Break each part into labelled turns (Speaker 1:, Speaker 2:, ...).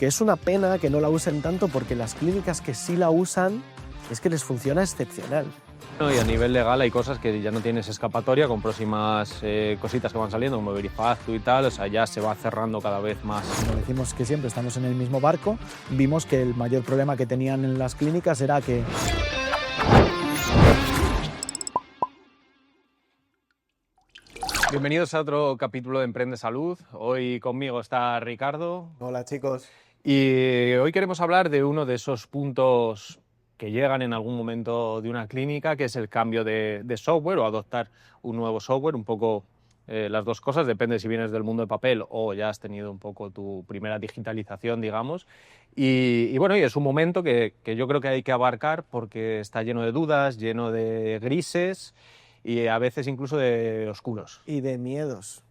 Speaker 1: que es una pena que no la usen tanto porque las clínicas que sí la usan es que les funciona excepcional.
Speaker 2: Y a nivel legal hay cosas que ya no tienes escapatoria con próximas cositas que van saliendo, como Verifactu y tal, o sea, ya se va cerrando cada vez más.
Speaker 1: Como decimos que siempre estamos en el mismo barco, vimos que el mayor problema que tenían en las clínicas era que...
Speaker 2: Bienvenidos a otro capítulo de Emprende Salud. Hoy conmigo está Ricardo.
Speaker 1: Hola chicos.
Speaker 2: Y hoy queremos hablar de uno de esos puntos que llegan en algún momento de una clínica, que es el cambio de software o adoptar un nuevo software, un poco las dos cosas, depende si vienes del mundo de papel o ya has tenido un poco tu primera digitalización, digamos. Y bueno, y es un momento que yo creo que hay que abarcar porque está lleno de dudas, lleno de grises y a veces incluso de oscuros.
Speaker 1: Y de miedos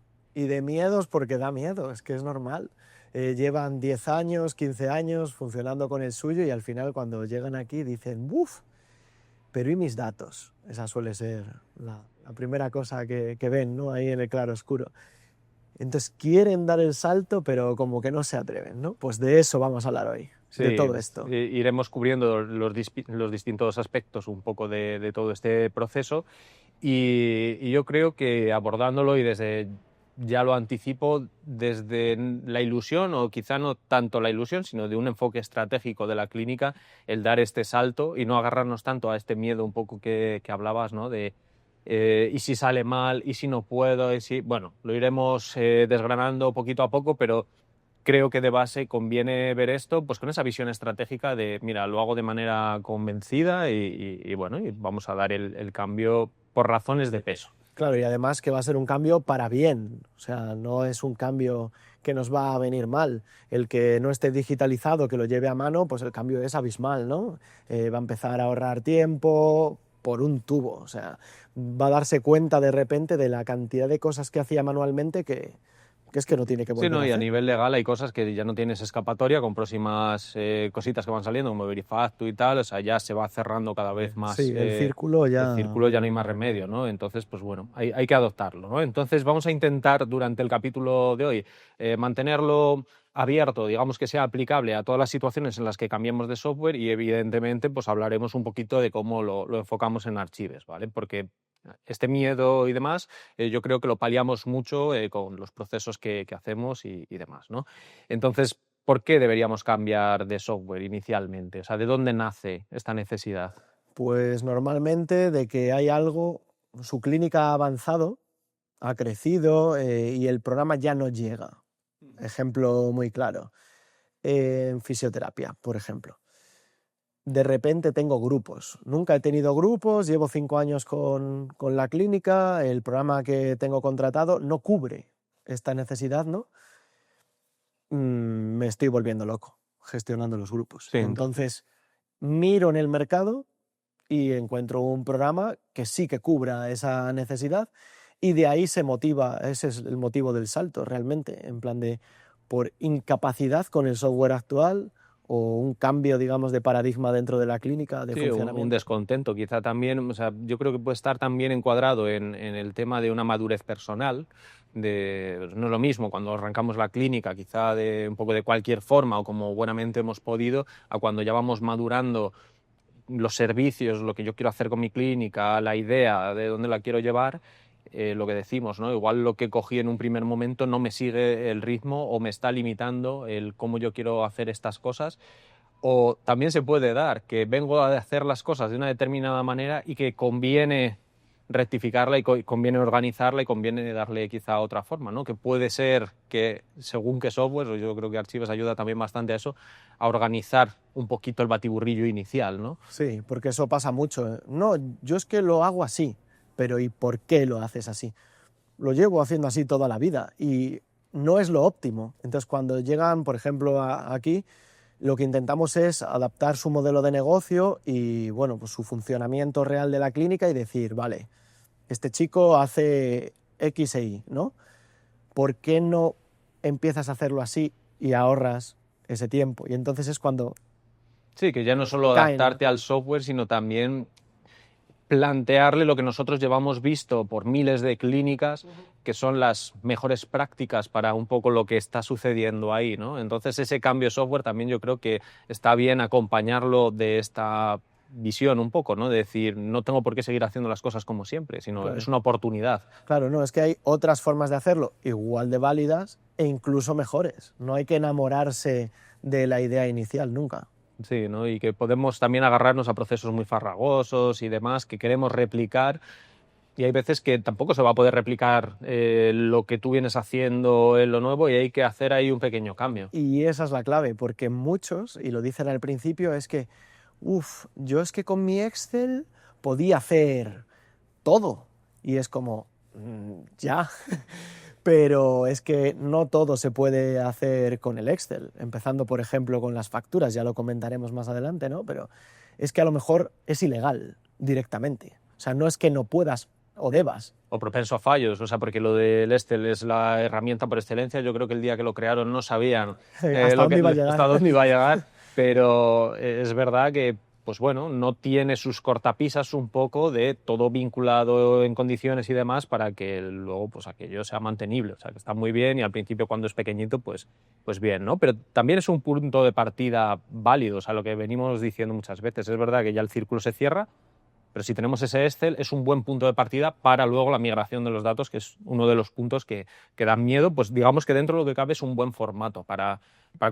Speaker 1: porque da miedo, es que es normal. Llevan 10 años, 15 años funcionando con el suyo y al final cuando llegan aquí dicen ¡buf! Pero ¿y mis datos? Esa suele ser la primera cosa que ven, ¿no? Ahí en el claroscuro. Entonces quieren dar el salto pero como que no se atreven, ¿no? Pues de eso vamos a hablar hoy,
Speaker 2: sí,
Speaker 1: de todo esto.
Speaker 2: Iremos cubriendo los distintos aspectos un poco de todo este proceso y yo creo que abordándolo y desde, ya lo anticipo, desde la ilusión o quizá no tanto la ilusión, sino de un enfoque estratégico de la clínica, el dar este salto y no agarrarnos tanto a este miedo un poco que hablabas, ¿no? De y si sale mal, y si no puedo, y si... Bueno, lo iremos desgranando poquito a poco, pero creo que de base conviene ver esto pues con esa visión estratégica de, mira, lo hago de manera convencida y bueno, y vamos a dar el cambio por razones de peso.
Speaker 1: Claro, y además que va a ser un cambio para bien, o sea, no es un cambio que nos va a venir mal. El que no esté digitalizado, que lo lleve a mano, pues el cambio es abismal, ¿no? Va a empezar a ahorrar tiempo por un tubo, o sea, va a darse cuenta de repente de la cantidad de cosas que hacía manualmente que es que no tiene que volver
Speaker 2: Sí, no,
Speaker 1: a
Speaker 2: y a
Speaker 1: hacer.
Speaker 2: nivel legal hay cosas que ya no tienes escapatoria con próximas cositas que van saliendo, como Verifactu y tal, o sea, ya se va cerrando cada vez más.
Speaker 1: Sí, el círculo ya
Speaker 2: No hay más remedio, ¿no? Entonces, pues bueno, hay que adoptarlo, ¿no? Entonces vamos a intentar durante el capítulo de hoy mantenerlo abierto, digamos que sea aplicable a todas las situaciones en las que cambiemos de software y evidentemente pues hablaremos un poquito de cómo lo enfocamos en Archives, ¿vale? Porque este miedo y demás, yo creo que lo paliamos mucho con los procesos que hacemos y demás, ¿no? Entonces, ¿por qué deberíamos cambiar de software inicialmente? O sea, ¿de dónde nace esta necesidad?
Speaker 1: pues normalmente de que hay algo, su clínica ha avanzado, ha crecido y el programa ya no llega. Ejemplo muy claro, en fisioterapia, por ejemplo. De repente tengo grupos. Nunca he tenido grupos, llevo 5 años con la clínica, el programa que tengo contratado no cubre esta necesidad, ¿no? Me estoy volviendo loco gestionando los grupos.
Speaker 2: Sí,
Speaker 1: Entonces, miro en el mercado y encuentro un programa que sí que cubra esa necesidad y de ahí se motiva, ese es el motivo del salto realmente, en plan de por incapacidad con el software actual o un cambio, digamos, de paradigma dentro de la clínica, de
Speaker 2: sí,
Speaker 1: funcionamiento.
Speaker 2: un descontento quizá también, o sea, yo creo que puede estar también encuadrado en el tema de una madurez personal, pues no es lo mismo cuando arrancamos la clínica, quizá de un poco de cualquier forma o como buenamente hemos podido, a cuando ya vamos madurando los servicios, lo que yo quiero hacer con mi clínica, la idea de dónde la quiero llevar, lo que decimos, ¿no? Igual lo que cogí en un primer momento no me sigue el ritmo o me está limitando el cómo yo quiero hacer estas cosas. O también se puede dar que vengo a hacer las cosas de una determinada manera y que conviene rectificarla y conviene organizarla y conviene darle quizá otra forma, ¿no? Que puede ser que según qué software, yo creo que Archives ayuda también bastante a eso, a organizar un poquito el batiburrillo inicial, ¿no?
Speaker 1: Sí, porque eso pasa mucho. No, yo es que lo hago así, pero ¿y por qué lo haces así? Lo llevo haciendo así toda la vida y no es lo óptimo. Entonces, cuando llegan, por ejemplo, aquí, lo que intentamos es adaptar su modelo de negocio y, bueno, pues su funcionamiento real de la clínica y decir, vale, este chico hace X e Y, ¿no? ¿Por qué no empiezas a hacerlo así y ahorras ese tiempo? Y entonces es cuando
Speaker 2: Sí, que ya no solo
Speaker 1: caen.
Speaker 2: adaptarte al software, sino también plantearle lo que nosotros llevamos visto por miles de clínicas, que son las mejores prácticas para un poco lo que está sucediendo ahí, ¿no? Entonces ese cambio de software también yo creo que está bien acompañarlo de esta visión un poco, ¿no? De decir, no tengo por qué seguir haciendo las cosas como siempre, sino
Speaker 1: Claro.
Speaker 2: es una oportunidad.
Speaker 1: Claro, no, es que hay otras formas de hacerlo igual de válidas e incluso mejores. No hay que enamorarse de la idea inicial nunca.
Speaker 2: Sí, ¿no? Y que podemos también agarrarnos a procesos muy farragosos y demás que queremos replicar, y hay veces que tampoco se va a poder replicar lo que tú vienes haciendo en lo nuevo, y hay que hacer ahí un pequeño cambio.
Speaker 1: Y esa es la clave, porque muchos, y lo dicen al principio, es que, yo es que con mi Excel podía hacer todo. Y es como, ya. Pero es que no todo se puede hacer con el Excel, empezando, por ejemplo, con las facturas, ya lo comentaremos más adelante, ¿no? Pero es que a lo mejor es ilegal directamente. O sea, no es que no puedas o debas.
Speaker 2: O propenso a fallos, o sea, porque lo del Excel es la herramienta por excelencia. Yo creo que el día que lo crearon no sabían
Speaker 1: ¿Hasta dónde iba a llegar?
Speaker 2: hasta dónde iba a llegar, pero es verdad que, pues bueno, no tiene sus cortapisas un poco de todo vinculado en condiciones y demás para que luego pues aquello sea mantenible. O sea, que está muy bien, y al principio cuando es pequeñito pues bien, ¿no? Pero también es un punto de partida válido, o sea, lo que venimos diciendo muchas veces. Es verdad que ya el círculo se cierra, pero si tenemos ese Excel es un buen punto de partida para luego la migración de los datos, que es uno de los puntos que dan miedo. Pues digamos que dentro de lo que cabe es un buen formato para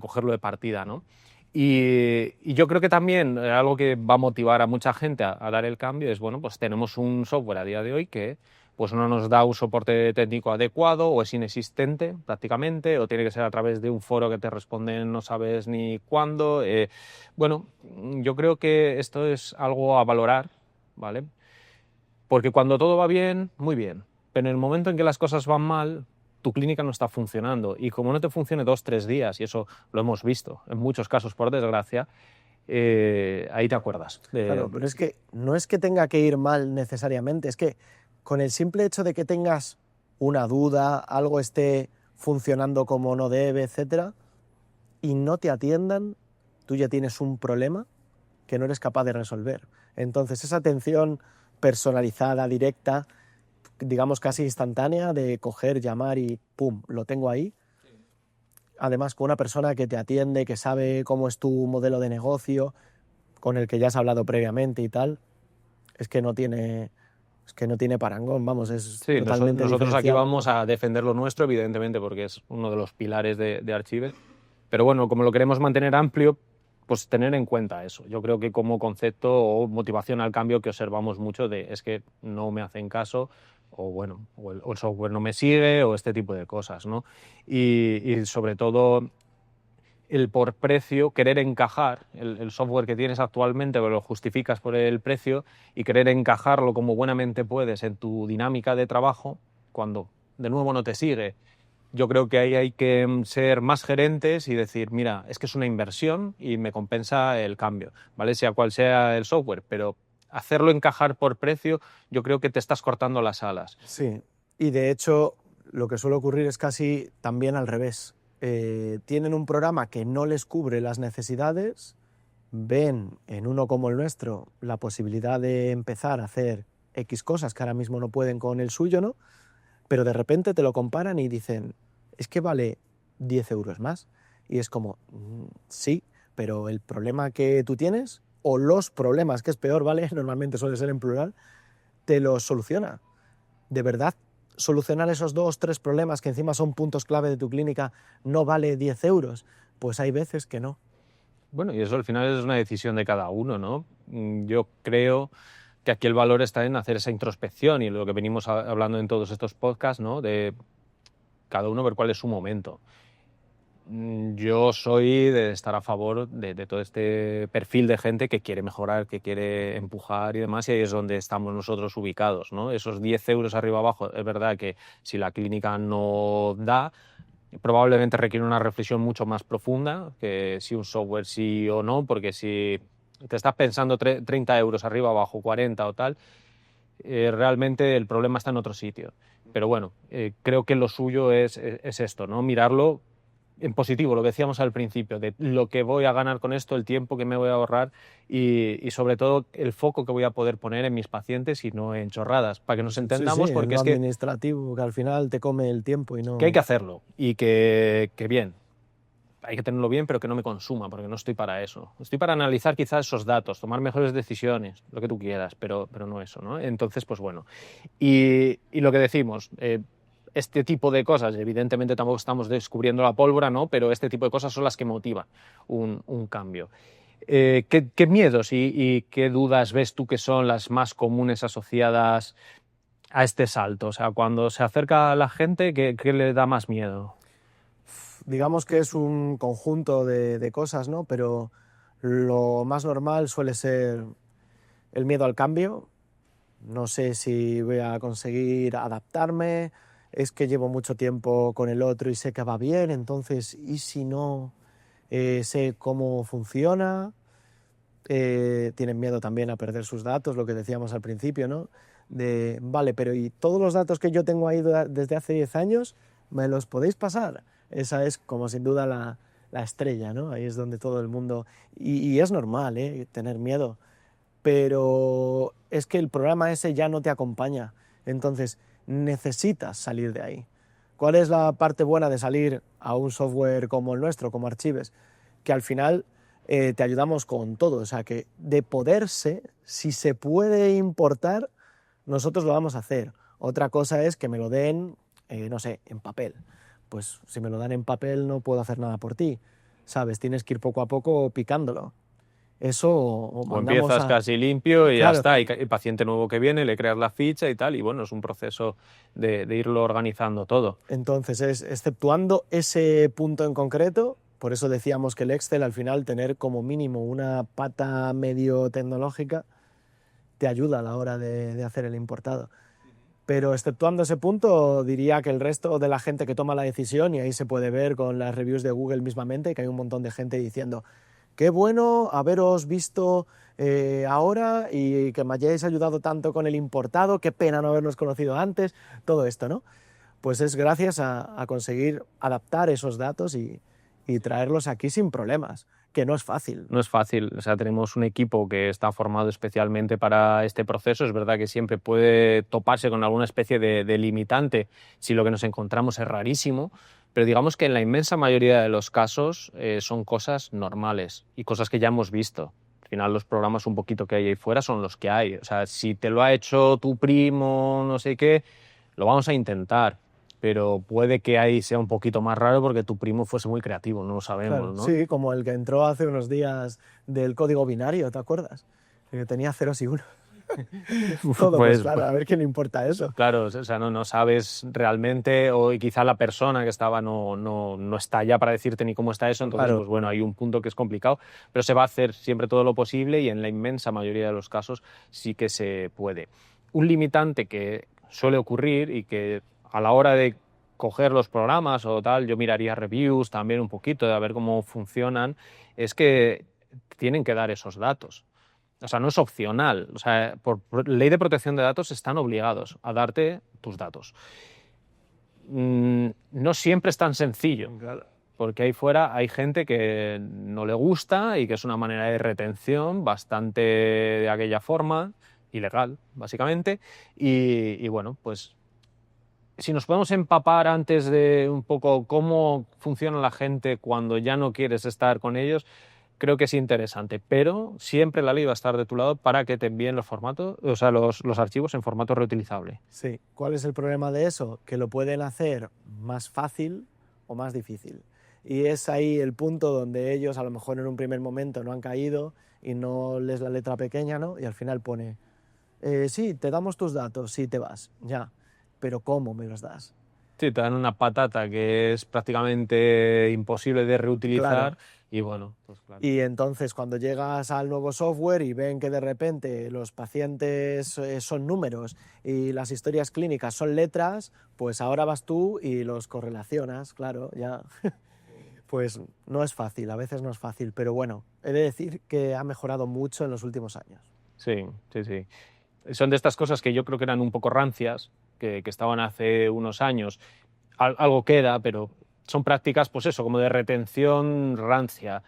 Speaker 2: cogerlo de partida, ¿no? Y yo creo que también algo que va a motivar a mucha gente a dar el cambio es, bueno, pues tenemos un software a día de hoy que pues no nos da un soporte técnico adecuado, o es inexistente prácticamente, o tiene que ser a través de un foro que te responden no sabes ni cuándo. Bueno, yo creo que esto es algo a valorar, ¿vale? Porque cuando todo va bien, muy bien. Pero en el momento en que las cosas van mal, tu clínica no está funcionando. Y como no te funcione 2-3 días, y eso lo hemos visto en muchos casos, por desgracia, ahí te acuerdas.
Speaker 1: Claro, pero es que no es que tenga que ir mal necesariamente, es que con el simple hecho de que tengas una duda, algo esté funcionando como no debe, etcétera, y no te atiendan, tú ya tienes un problema que no eres capaz de resolver. Entonces, esa atención personalizada, directa, digamos casi instantánea, de coger, llamar y ¡pum!, lo tengo ahí. Además, con una persona que te atiende, que sabe cómo es tu modelo de negocio, con el que ya has hablado previamente y tal, es que no tiene parangón, vamos, es
Speaker 2: Sí,
Speaker 1: totalmente
Speaker 2: nosotros aquí
Speaker 1: diferencial.
Speaker 2: vamos a defender lo nuestro, evidentemente, porque es uno de los pilares de Archive. Pero bueno, como lo queremos mantener amplio, pues tener en cuenta eso. Yo creo que como concepto o motivación al cambio que observamos mucho es que no me hacen caso, o bueno, o el software no me sigue, o este tipo de cosas, ¿no? Y sobre todo el por precio, querer encajar el software que tienes actualmente, pero lo justificas por el precio, y querer encajarlo como buenamente puedes en tu dinámica de trabajo, cuando de nuevo no te sigue. Yo creo que ahí hay que ser más gerentes y decir, mira, es que es una inversión y me compensa el cambio, ¿vale? Sea cual sea el software, pero hacerlo encajar por precio, yo creo que te estás cortando las alas.
Speaker 1: Sí, y de hecho lo que suele ocurrir es casi también al revés. Tienen un programa que no les cubre las necesidades, ven en uno como el nuestro la posibilidad de empezar a hacer X cosas que ahora mismo no pueden con el suyo, ¿no? Pero de repente te lo comparan y dicen, es que vale 10 euros más. Y es como, sí, pero el problema que tú tienes, o los problemas, que es peor, ¿vale? Normalmente suele ser en plural, te los soluciona. ¿De verdad solucionar esos 2-3 problemas que encima son puntos clave de tu clínica no vale 10 euros? Pues hay veces que no.
Speaker 2: Bueno, y eso al final es una decisión de cada uno, ¿no? Yo creo que aquí el valor está en hacer esa introspección, y lo que venimos hablando en todos estos podcasts, ¿no? De cada uno ver cuál es su momento. Yo soy de estar a favor de todo este perfil de gente que quiere mejorar, que quiere empujar y demás, y ahí es donde estamos nosotros ubicados, ¿no? Esos 10 euros arriba abajo, es verdad que si la clínica no da, probablemente requiere una reflexión mucho más profunda que si un software sí o no, porque si te estás pensando 30 euros arriba abajo, 40 o tal, realmente el problema está en otro sitio. Pero bueno, creo que lo suyo es esto, ¿no? Mirarlo en positivo, lo que decíamos al principio, de lo que voy a ganar con esto, el tiempo que me voy a ahorrar y sobre todo el foco que voy a poder poner en mis pacientes y no en chorradas, para que nos
Speaker 1: Sí,
Speaker 2: entendamos,
Speaker 1: en
Speaker 2: porque
Speaker 1: lo
Speaker 2: es
Speaker 1: administrativo, que al final te come el tiempo y
Speaker 2: que hay que
Speaker 1: no...
Speaker 2: hacerlo y que bien. Hay que tenerlo bien, pero que no me consuma, porque no estoy para eso. Estoy para analizar quizás esos datos, tomar mejores decisiones, lo que tú quieras, pero no eso, ¿no? Entonces, pues bueno. Y lo que decimos, este tipo de cosas, evidentemente tampoco estamos descubriendo la pólvora, ¿no? Pero este tipo de cosas son las que motivan un cambio. ¿Qué miedos y qué dudas ves tú que son las más comunes asociadas a este salto? O sea, cuando se acerca a la gente, ¿qué le da más miedo?
Speaker 1: Digamos que es un conjunto de cosas, ¿no? Pero lo más normal suele ser el miedo al cambio. No sé si voy a conseguir adaptarme, es que llevo mucho tiempo con el otro y sé que va bien, entonces, ¿y si no sé cómo funciona? Tienen miedo también a perder sus datos, lo que decíamos al principio, ¿no? De, vale, pero ¿y todos los datos que yo tengo ahí desde hace 10 años, me los podéis pasar? Esa es como sin duda la estrella, ¿no? Ahí es donde todo el mundo... Y es normal, ¿eh? Tener miedo, pero es que el programa ese ya no te acompaña, entonces necesitas salir de ahí. ¿Cuál es la parte buena de salir a un software como el nuestro, como Archives? Que al final te ayudamos con todo, o sea que de poderse, si se puede importar, nosotros lo vamos a hacer. Otra cosa es que me lo den, no sé, en papel. Pues si me lo dan en papel no puedo hacer nada por ti, ¿sabes? Tienes que ir poco a poco picándolo. Eso o
Speaker 2: O
Speaker 1: mandamos
Speaker 2: empiezas
Speaker 1: a...
Speaker 2: casi limpio y ya
Speaker 1: Claro,
Speaker 2: está. Y el paciente nuevo que viene, le creas la ficha y tal. Y bueno, es un proceso de irlo organizando todo.
Speaker 1: entonces es exceptuando ese punto en concreto, por eso decíamos que el Excel al final tener como mínimo una pata medio tecnológica te ayuda a la hora de hacer el importado. Pero exceptuando ese punto, diría que el resto de la gente que toma la decisión, y ahí se puede ver con las reviews de Google mismamente, que hay un montón de gente diciendo, qué bueno haberos visto ahora y que me hayáis ayudado tanto con el importado, qué pena no habernos conocido antes, todo esto, ¿no? Pues es gracias a conseguir adaptar esos datos y traerlos aquí sin problemas, que no es fácil.
Speaker 2: No es fácil, o sea, tenemos un equipo que está formado especialmente para este proceso. Es verdad que siempre puede toparse con alguna especie de limitante si lo que nos encontramos es rarísimo, pero digamos que en la inmensa mayoría de los casos son cosas normales y cosas que ya hemos visto. Al final los programas un poquito que hay ahí fuera son los que hay. O sea, si te lo ha hecho tu primo, no sé qué, lo vamos a intentar, pero puede que ahí sea un poquito más raro porque tu primo fuese muy creativo, no lo
Speaker 1: Claro,
Speaker 2: sabemos, ¿no?
Speaker 1: sí, como el que entró hace unos días del código binario, ¿te acuerdas? El que tenía ceros y unos. Todo, pues
Speaker 2: Pues,
Speaker 1: claro, a ver qué le importa eso.
Speaker 2: claro, o sea, no sabes realmente, o quizá la persona que estaba no está ya para decirte ni cómo está eso, entonces,
Speaker 1: Claro,
Speaker 2: pues bueno, hay un punto que es complicado, pero se va a hacer siempre todo lo posible y en la inmensa mayoría de los casos sí que se puede. Un limitante que suele ocurrir y que a la hora de coger los programas o tal, yo miraría reviews también un poquito de a ver cómo funcionan, es que tienen que dar esos datos. O sea, no es opcional. O sea, por ley de protección de datos están obligados a darte tus datos. No siempre es tan sencillo,
Speaker 1: claro.
Speaker 2: porque ahí fuera hay gente que no le gusta y que es una manera de retención bastante de aquella forma, ilegal, básicamente. Y bueno, pues si nos podemos empapar antes de un poco cómo funciona la gente cuando ya no quieres estar con ellos, creo que es interesante, pero siempre la ley va a estar de tu lado para que te envíen los formatos, o sea, los archivos en formato reutilizable.
Speaker 1: Sí, ¿cuál es el problema de eso? Que lo pueden hacer más fácil o más difícil. Y es ahí el punto donde ellos a lo mejor en un primer momento no han caído y no les la letra pequeña, ¿no? Y al final pone, sí, te damos tus datos, sí, te vas, ya, pero ¿cómo me los das?
Speaker 2: Sí, te dan una patata que es prácticamente imposible de
Speaker 1: Claro.
Speaker 2: reutilizar y bueno, pues claro.
Speaker 1: Y entonces cuando llegas al nuevo software y ven que de repente los pacientes son números y las historias clínicas son letras, pues ahora vas tú y los correlacionas, claro, ya. Pues no es fácil, a veces no es fácil, pero bueno, he de decir que ha mejorado mucho en los últimos años.
Speaker 2: Sí, sí, sí. Son de estas cosas que yo creo que eran un poco rancias, que estaban hace unos años. Algo queda, pero son prácticas, pues eso, como de retención rancia.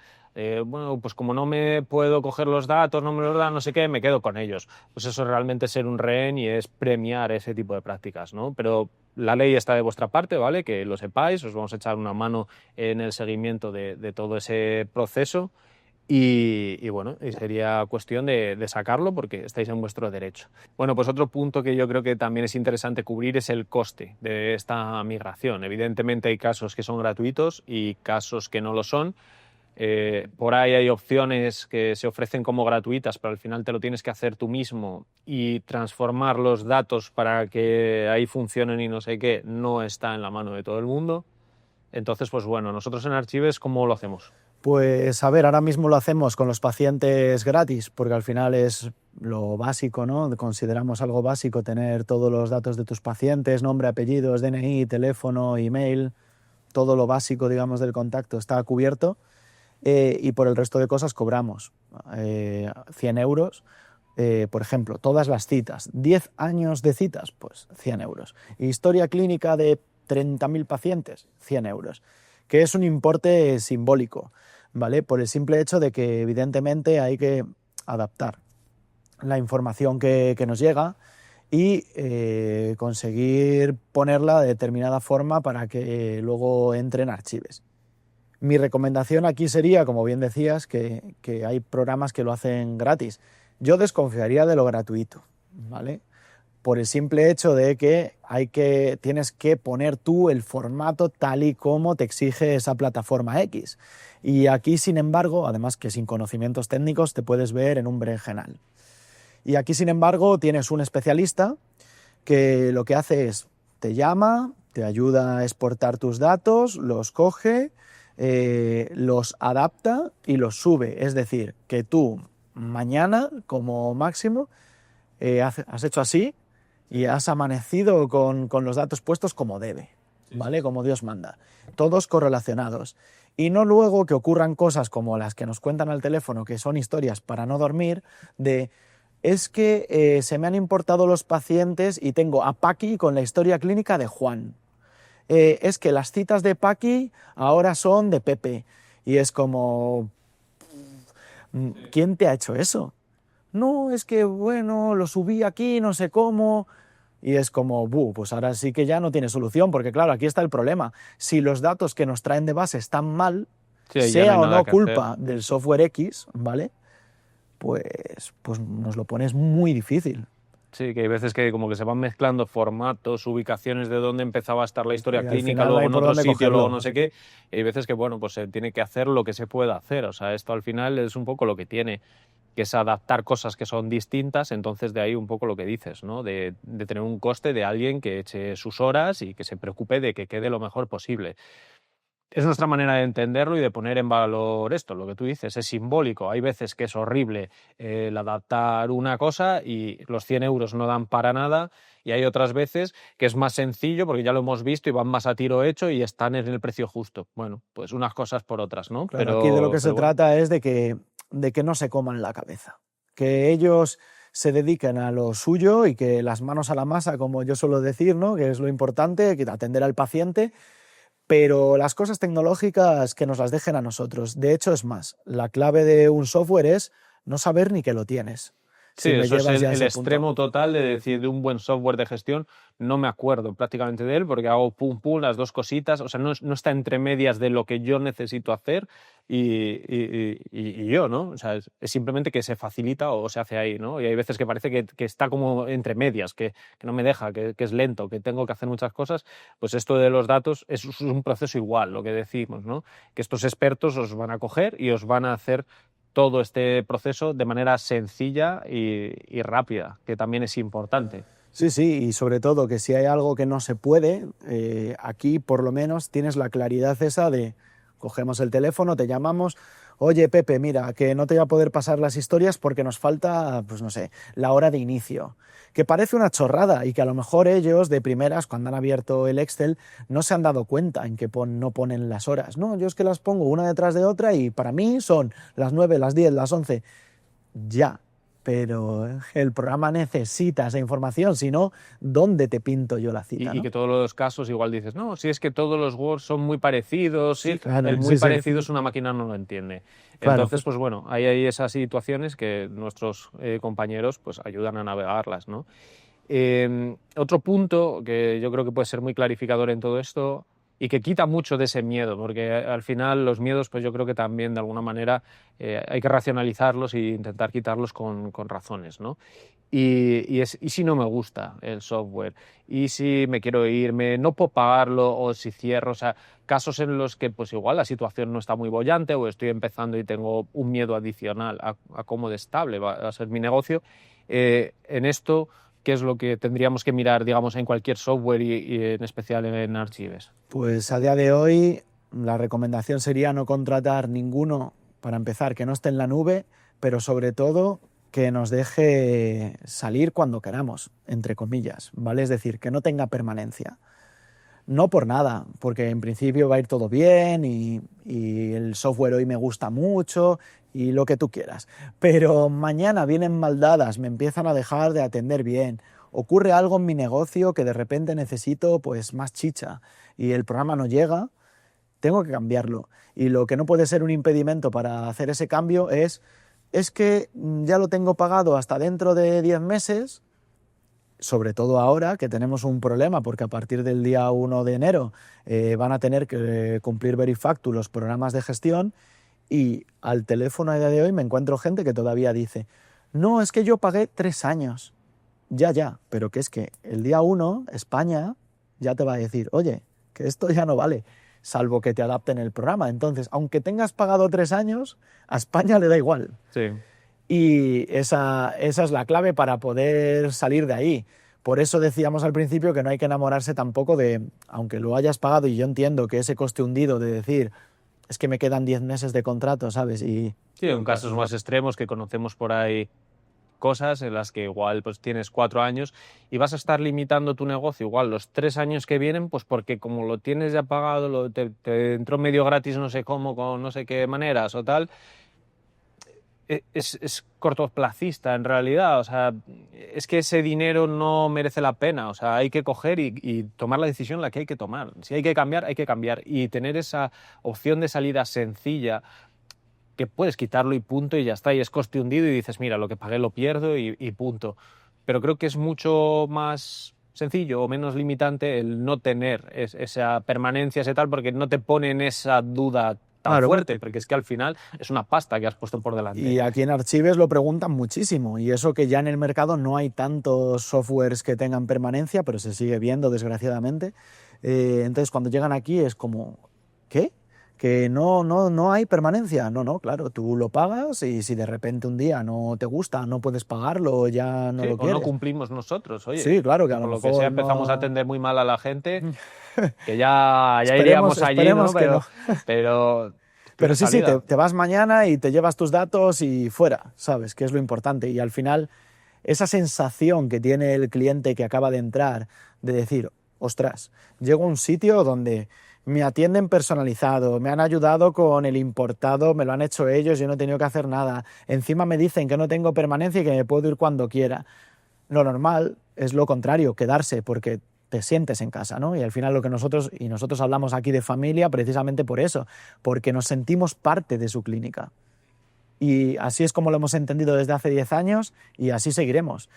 Speaker 2: Bueno, pues como no me puedo coger los datos, no me los dan, no sé qué, me quedo con ellos. Pues eso es realmente ser un rehén y es premiar ese tipo de prácticas, ¿no? Pero la ley está de vuestra parte, ¿vale? Que lo sepáis, os vamos a echar una mano en el seguimiento de todo ese proceso. Y bueno, y sería cuestión de sacarlo porque estáis en vuestro derecho. Bueno, pues otro punto que yo creo que también es interesante cubrir es el coste de esta migración. Evidentemente hay casos que son gratuitos y casos que no lo son. Por ahí hay opciones que se ofrecen como gratuitas, pero al final te lo tienes que hacer tú mismo, y transformar los datos para que ahí funcionen y no sé qué no está en la mano de todo el mundo. Entonces, pues bueno, nosotros en Archives, ¿cómo lo hacemos?
Speaker 1: Pues a ver, ahora mismo lo hacemos con los pacientes gratis, porque al final es lo básico, ¿no? Consideramos algo básico tener todos los datos de tus pacientes, nombre, apellidos, DNI, teléfono, email, todo lo básico, digamos, del contacto está cubierto, y por el resto de cosas cobramos 100 euros. Por ejemplo, todas las citas, 10 años de citas, pues 100 euros. Historia clínica de 30.000 pacientes, 100 euros, que es un importe simbólico, ¿vale? Por el simple hecho de que evidentemente hay que adaptar la información que nos llega y conseguir ponerla de determinada forma para que luego entre en Archives. Mi recomendación aquí sería, como bien decías, que hay programas que lo hacen gratis. Yo desconfiaría de lo gratuito, ¿vale? Por el simple hecho de que tienes que poner tú el formato tal y como te exige esa plataforma X. Y aquí, sin embargo, además que sin conocimientos técnicos, te puedes ver en un berenjenal. Y aquí, sin embargo, tienes un especialista que lo que hace es, te llama, te ayuda a exportar tus datos, los coge, los adapta y los sube. Es decir, que tú mañana, como máximo, has hecho así y has amanecido con los datos puestos como debe, ¿vale? Como Dios manda. Todos correlacionados. Y no luego que ocurran cosas como las que nos cuentan al teléfono, que son historias para no dormir, de es que se me han importado los pacientes y tengo a Paqui con la historia clínica de Juan. Es que las citas de Paqui ahora son de Pepe. Y es como, ¿quién te ha hecho eso? No, es que, bueno, lo subí aquí, no sé cómo. Y es como, pues ahora sí que ya no tiene solución, porque claro, aquí está el problema. Si los datos que nos traen de base están mal,
Speaker 2: Sí,
Speaker 1: sea o no culpa del software X, ¿vale? Pues nos lo pones muy difícil.
Speaker 2: Sí, que hay veces que como que se van mezclando formatos, ubicaciones de dónde empezaba a estar la historia
Speaker 1: Y al
Speaker 2: clínica,
Speaker 1: final no
Speaker 2: luego
Speaker 1: hay
Speaker 2: en
Speaker 1: por
Speaker 2: otro
Speaker 1: dónde
Speaker 2: sitio,
Speaker 1: cogerlo.
Speaker 2: luego no sé qué. Y hay veces que, bueno, pues se tiene que hacer lo que se pueda hacer. O sea, esto al final es un poco lo que tiene, que es adaptar cosas que son distintas. Entonces de ahí un poco lo que dices, ¿no? De tener un coste de alguien que eche sus horas y que se preocupe de que quede lo mejor posible. Es nuestra manera de entenderlo y de poner en valor esto, lo que tú dices, es simbólico. Hay veces que es horrible el adaptar una cosa y los 100 euros no dan para nada, y hay otras veces que es más sencillo porque ya lo hemos visto y van más a tiro hecho y están en el precio justo. Bueno, pues unas cosas por otras, ¿no?
Speaker 1: Claro, aquí de lo que se
Speaker 2: bueno.
Speaker 1: trata es de que no se coman la cabeza, que ellos se dediquen a lo suyo y que las manos a la masa, como yo suelo decir, ¿no? Que es lo importante, que atender al paciente, pero las cosas tecnológicas que nos las dejen a nosotros. De hecho, es más, la clave de un software es no saber ni que lo tienes.
Speaker 2: Sí,
Speaker 1: Si me
Speaker 2: eso es
Speaker 1: llevas ya a
Speaker 2: el
Speaker 1: ese
Speaker 2: extremo
Speaker 1: punto.
Speaker 2: total de decir de un buen software de gestión. No me acuerdo prácticamente de él porque hago pum pum las dos cositas, o sea, no está entre medias de lo que yo necesito hacer y yo, ¿no? O sea, es simplemente que se facilita o se hace ahí, ¿no? Y hay veces que parece que está como entre medias, que no me deja, que es lento, que tengo que hacer muchas cosas. Pues esto de los datos es un proceso igual, lo que decimos, ¿no? Que estos expertos os van a coger y os van a hacer todo este proceso de manera sencilla y rápida, que también es importante.
Speaker 1: Sí, sí, y sobre todo que si hay algo que no se puede, aquí por lo menos tienes la claridad esa de cogemos el teléfono, te llamamos, oye Pepe, mira, que no te voy a poder pasar las historias porque nos falta, pues no sé, la hora de inicio. Que parece una chorrada y que a lo mejor ellos de primeras, cuando han abierto el Excel, no se han dado cuenta en que no ponen las horas. No, yo es que las pongo una detrás de otra y para mí son las 9, las 10, las 11. Ya, pero el programa necesita esa información, si no, ¿dónde te pinto yo la cita?
Speaker 2: Y que todos los casos igual dices, no, si es que todos los Word son muy parecidos,
Speaker 1: Sí,
Speaker 2: sí,
Speaker 1: claro,
Speaker 2: el muy
Speaker 1: sí, sí.
Speaker 2: parecido es una máquina no lo entiende.
Speaker 1: Claro.
Speaker 2: Entonces, pues bueno, hay esas situaciones que nuestros compañeros pues ayudan a navegarlas, ¿no? Otro punto que yo creo que puede ser muy clarificador en todo esto y que quita mucho de ese miedo, porque al final los miedos, pues yo creo que también de alguna manera hay que racionalizarlos e intentar quitarlos con razones, ¿no? ¿Y si no me gusta el software? ¿Y si me quiero irme? ¿No puedo pagarlo? ¿O si cierro? O sea, casos en los que pues igual la situación no está muy bollante o estoy empezando y tengo un miedo adicional a cómo de estable va a ser mi negocio. En esto, ¿qué es lo que tendríamos que mirar, digamos, en cualquier software y en especial en Archives?
Speaker 1: Pues a día de hoy la recomendación sería no contratar ninguno, para empezar, que no esté en la nube, pero sobre todo que nos deje salir cuando queramos, entre comillas, ¿vale? Es decir, que no tenga permanencia. No por nada, porque en principio va a ir todo bien y el software hoy me gusta mucho y lo que tú quieras. Pero mañana vienen maldadas, me empiezan a dejar de atender bien. Ocurre algo en mi negocio que de repente necesito pues más chicha y el programa no llega, tengo que cambiarlo. Y lo que no puede ser un impedimento para hacer ese cambio es que ya lo tengo pagado hasta dentro de 10 meses, sobre todo ahora que tenemos un problema, porque a partir del día 1 de enero van a tener que cumplir Verifactu los programas de gestión, y al teléfono a día de hoy me encuentro gente que todavía dice, no, es que yo pagué 3 años. Ya, pero que es que el día 1 España ya te va a decir, oye, que esto ya no vale, salvo que te adapten el programa. Entonces, aunque tengas pagado 3 años, a España le da igual.
Speaker 2: Sí.
Speaker 1: Y esa es la clave para poder salir de ahí. Por eso decíamos al principio que no hay que enamorarse tampoco de, aunque lo hayas pagado, y yo entiendo que ese coste hundido de decir, es que me quedan 10 meses de contrato, ¿sabes? Y
Speaker 2: Sí, en casos más extremos que conocemos por ahí cosas en las que igual pues tienes 4 años y vas a estar limitando tu negocio igual los 3 años que vienen, pues porque como lo tienes ya pagado, te entró medio gratis no sé cómo, con no sé qué maneras o tal, es cortoplacista en realidad. O sea, es que ese dinero no merece la pena. O sea, hay que coger y tomar la decisión la que hay que tomar. Si hay que cambiar, hay que cambiar. Y tener esa opción de salida sencilla, que puedes quitarlo y punto y ya está, y es coste hundido y dices, mira, lo que pagué lo pierdo y punto. Pero creo que es mucho más sencillo o menos limitante el no tener esa permanencia, ese tal, porque no te pone en esa duda tan
Speaker 1: claro,
Speaker 2: fuerte, porque es que al final es una pasta que has puesto por delante.
Speaker 1: y aquí en Archives lo preguntan muchísimo, y eso que ya en el mercado no hay tantos softwares que tengan permanencia, pero se sigue viendo desgraciadamente. Entonces cuando llegan aquí es como, ¿qué? Que no hay permanencia. No, claro, tú lo pagas y si de repente un día no te gusta, no puedes pagarlo, ya no
Speaker 2: Sí,
Speaker 1: lo
Speaker 2: o
Speaker 1: quieres.
Speaker 2: no cumplimos nosotros, oye.
Speaker 1: Sí, claro, que a
Speaker 2: Por
Speaker 1: lo
Speaker 2: lo que
Speaker 1: mejor
Speaker 2: sea empezamos
Speaker 1: no...
Speaker 2: a atender muy mal a la gente, que ya
Speaker 1: Esperemos,
Speaker 2: iríamos allí,
Speaker 1: esperemos
Speaker 2: ¿no?
Speaker 1: que no.
Speaker 2: Pero
Speaker 1: Pero
Speaker 2: tiene
Speaker 1: sí,
Speaker 2: salida.
Speaker 1: te vas mañana y te llevas tus datos y fuera, ¿sabes? Que es lo importante. Y al final, esa sensación que tiene el cliente que acaba de entrar, de decir, ostras, llego a un sitio donde me atienden personalizado, me han ayudado con el importado, me lo han hecho ellos, yo no he tenido que hacer nada. Encima me dicen que no tengo permanencia y que me puedo ir cuando quiera. Lo normal es lo contrario, quedarse, porque te sientes en casa, ¿no? Y al final nosotros hablamos aquí de familia precisamente por eso, porque nos sentimos parte de su clínica. Y así es como lo hemos entendido desde hace 10 años y así seguiremos.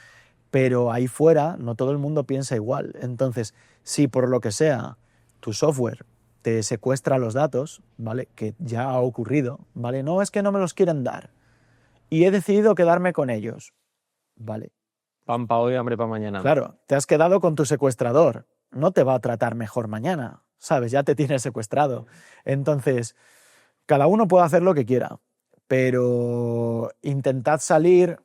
Speaker 1: Pero ahí fuera no todo el mundo piensa igual. Entonces, si por lo que sea tu software te secuestra los datos, ¿vale? Que ya ha ocurrido, ¿vale? No, es que no me los quieren dar y he decidido quedarme con ellos, ¿vale?
Speaker 2: Pan para hoy, hambre para mañana.
Speaker 1: Claro, te has quedado con tu secuestrador, no te va a tratar mejor mañana, ¿sabes? Ya te tienes secuestrado. Entonces, cada uno puede hacer lo que quiera, pero intentad salir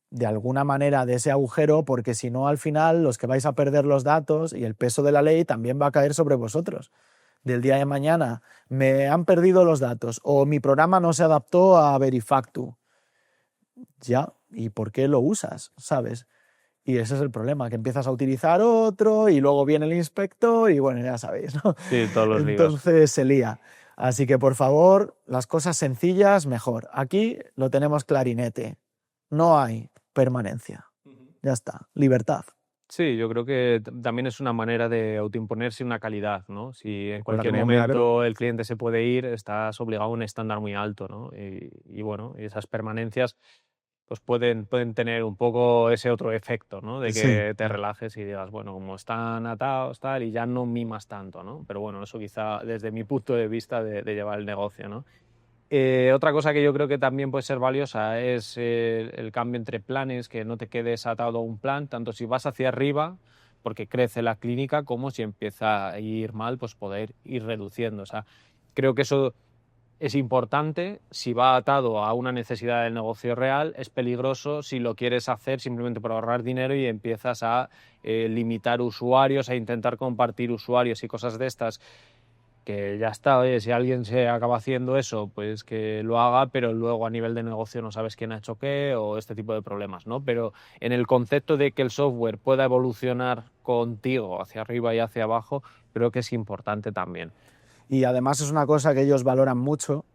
Speaker 1: de alguna manera de ese agujero, porque si no, al final los que vais a perder los datos y el peso de la ley también va a caer sobre vosotros. Del día de mañana, me han perdido los datos o mi programa no se adaptó a Verifactu. Ya, ¿y por qué lo usas? ¿Sabes? Y ese es el problema, que empiezas a utilizar otro y luego viene el inspector y bueno, ya sabéis, ¿no?
Speaker 2: Sí, todos los líos.
Speaker 1: Entonces se lía. Así que por favor, las cosas sencillas, mejor. Aquí lo tenemos clarinete. no hay permanencia. Ya está, libertad.
Speaker 2: Sí, yo creo que también es una manera de autoimponerse una calidad, ¿no? Si en cualquier
Speaker 1: Claro.
Speaker 2: momento el cliente se puede ir, estás obligado a un estándar muy alto, ¿no? Y bueno, esas permanencias pues pueden tener un poco ese otro efecto, ¿no? De
Speaker 1: Sí.
Speaker 2: que te relajes y digas, bueno, como están atados, tal, y ya no mimas tanto, ¿no? Pero bueno, eso quizá desde mi punto de vista de llevar el negocio, ¿no? Otra cosa que yo creo que también puede ser valiosa es el cambio entre planes, que no te quedes atado a un plan, tanto si vas hacia arriba, porque crece la clínica, como si empieza a ir mal, pues poder ir reduciendo. O sea, creo que eso es importante si va atado a una necesidad del negocio real, es peligroso si lo quieres hacer simplemente por ahorrar dinero y empiezas a limitar usuarios, a intentar compartir usuarios y cosas de estas, que ya está, oye, si alguien se acaba haciendo eso, pues que lo haga, pero luego a nivel de negocio no sabes quién ha hecho qué o este tipo de problemas, ¿no? Pero en el concepto de que el software pueda evolucionar contigo hacia arriba y hacia abajo, creo que es importante también.
Speaker 1: Y además es una cosa que ellos valoran mucho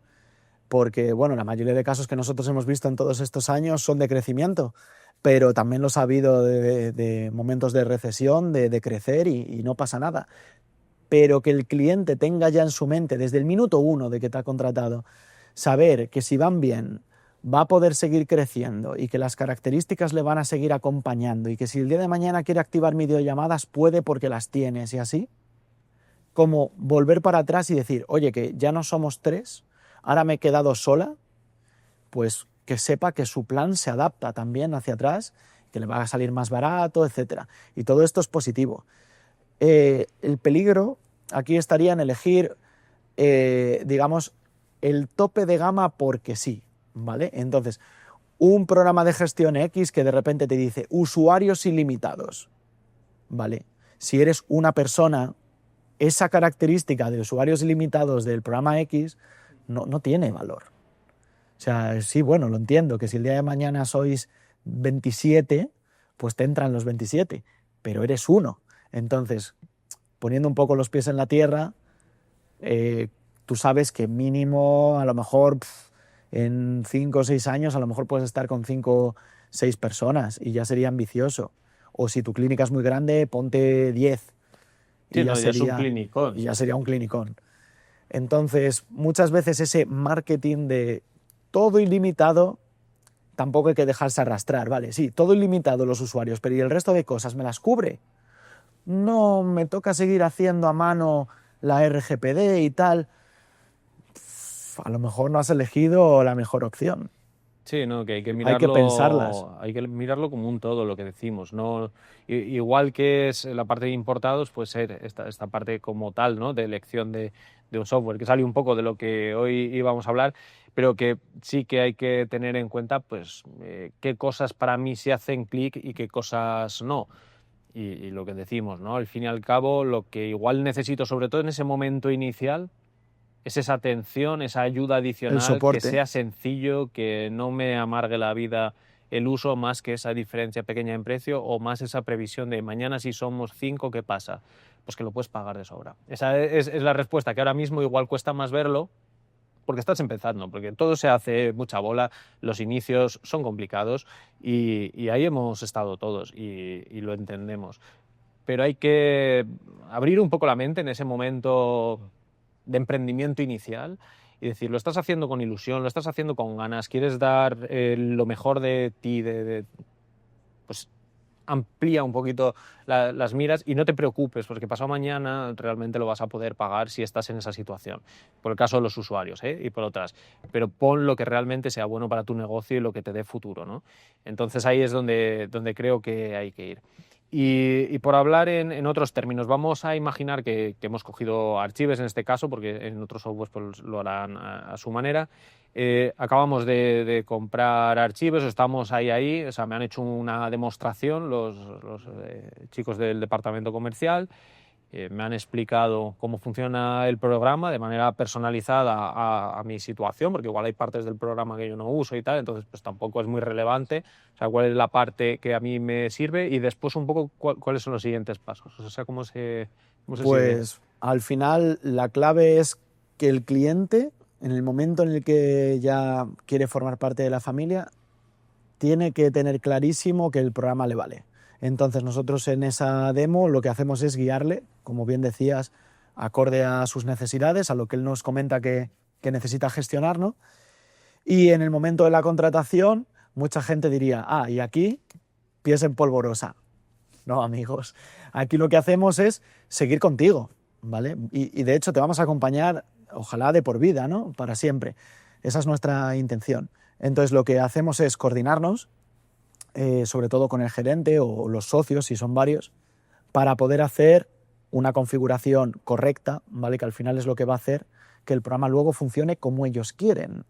Speaker 1: porque, bueno, la mayoría de casos que nosotros hemos visto en todos estos años son de crecimiento, pero también los ha habido de momentos de recesión, de crecer y no pasa nada. Pero que el cliente tenga ya en su mente, desde el minuto 1 de que te ha contratado, saber que si van bien va a poder seguir creciendo y que las características le van a seguir acompañando y que si el día de mañana quiere activar videollamadas puede porque las tienes y así, como volver para atrás y decir, oye, que ya no somos 3, ahora me he quedado sola, pues que sepa que su plan se adapta también hacia atrás, que le va a salir más barato, etc. Y todo esto es positivo. El peligro aquí estaría en elegir, digamos, el tope de gama porque sí, ¿vale? Entonces, un programa de gestión X que de repente te dice usuarios ilimitados, ¿vale? Si eres una persona, esa característica de usuarios ilimitados del programa X no tiene valor. O sea, sí, bueno, lo entiendo, que si el día de mañana sois 27, pues te entran los 27, pero eres uno. Entonces, poniendo un poco los pies en la tierra, tú sabes que mínimo, a lo mejor en 5 o 6 años, a lo mejor puedes estar con 5 o 6 personas y ya sería ambicioso. O si tu clínica es muy grande, ponte 10
Speaker 2: Sí, no, ya es un clinicón.
Speaker 1: y ya sería un clinicón. Entonces, muchas veces ese marketing de todo ilimitado, tampoco hay que dejarse arrastrar, ¿vale? Sí, todo ilimitado los usuarios, pero ¿y el resto de cosas me las cubre? No, me toca seguir haciendo a mano la RGPD y tal. A lo mejor no has elegido la mejor opción.
Speaker 2: Sí, no, que hay que
Speaker 1: Hay que pensarlas.
Speaker 2: hay que mirarlo como un todo, lo que decimos, ¿no? Igual que es la parte de importados, puede ser esta parte como tal, ¿no? De elección de un software, que sale un poco de lo que hoy íbamos a hablar, pero que sí que hay que tener en cuenta, pues, qué cosas para mí se hacen clic y qué cosas no. Y lo que decimos, ¿no? Al fin y al cabo, lo que igual necesito, sobre todo en ese momento inicial, es esa atención, esa ayuda
Speaker 1: El
Speaker 2: adicional, que
Speaker 1: soporte.
Speaker 2: sea sencillo, que no me amargue la vida el uso, más que esa diferencia pequeña en precio o más esa previsión de mañana si somos 5, ¿qué pasa? Pues que lo puedes pagar de sobra. Esa es la respuesta, que ahora mismo igual cuesta más verlo porque estás empezando, porque todo se hace mucha bola, los inicios son complicados y ahí hemos estado todos y lo entendemos. Pero hay que abrir un poco la mente en ese momento de emprendimiento inicial y decir, lo estás haciendo con ilusión, lo estás haciendo con ganas, quieres dar lo mejor de ti, pues amplía un poquito las miras y no te preocupes, porque pasado mañana realmente lo vas a poder pagar si estás en esa situación, por el caso de los usuarios y por otras, pero pon lo que realmente sea bueno para tu negocio y lo que te dé futuro, ¿no? Entonces ahí es donde creo que hay que ir. Y por hablar en otros términos, vamos a imaginar que hemos cogido Archives en este caso, porque en otros softwares pues, lo harán a su manera. Acabamos de comprar Archives, estamos ahí, o sea, me han hecho una demostración los chicos del departamento comercial, me han explicado cómo funciona el programa de manera personalizada a mi situación, porque igual hay partes del programa que yo no uso y tal, entonces pues tampoco es muy relevante, o sea, cuál es la parte que a mí me sirve y después un poco cuáles son los siguientes pasos, o sea, cómo se sigue.
Speaker 1: Pues al final la clave es que el cliente, en el momento en el que ya quiere formar parte de la familia, tiene que tener clarísimo que el programa le vale. Entonces nosotros en esa demo lo que hacemos es guiarle, como bien decías, acorde a sus necesidades, a lo que él nos comenta que necesita gestionar, ¿no? Y en el momento de la contratación, mucha gente diría, y aquí, pies en polvorosa. No, amigos, aquí lo que hacemos es seguir contigo, ¿vale? Y de hecho te vamos a acompañar, ojalá de por vida, ¿no? Para siempre. Esa es nuestra intención. Entonces lo que hacemos es coordinarnos, sobre todo con el gerente o los socios, si son varios, para poder hacer una configuración correcta, ¿vale? Que al final es lo que va a hacer que el programa luego funcione como ellos quieren.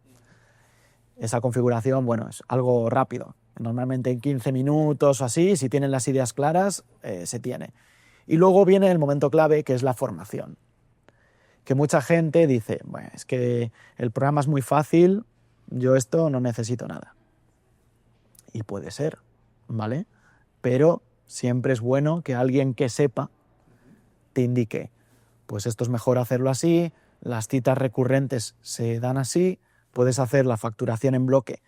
Speaker 1: Esa configuración, bueno, es algo rápido. Normalmente en 15 minutos o así, si tienen las ideas claras, se tiene. Y luego viene el momento clave, que es la formación. Que mucha gente dice, bueno, es que el programa es muy fácil, yo esto no necesito nada. Y puede ser, ¿vale? Pero siempre es bueno que alguien que sepa te indique, pues esto es mejor hacerlo así, las citas recurrentes se dan así, puedes hacer la facturación en bloque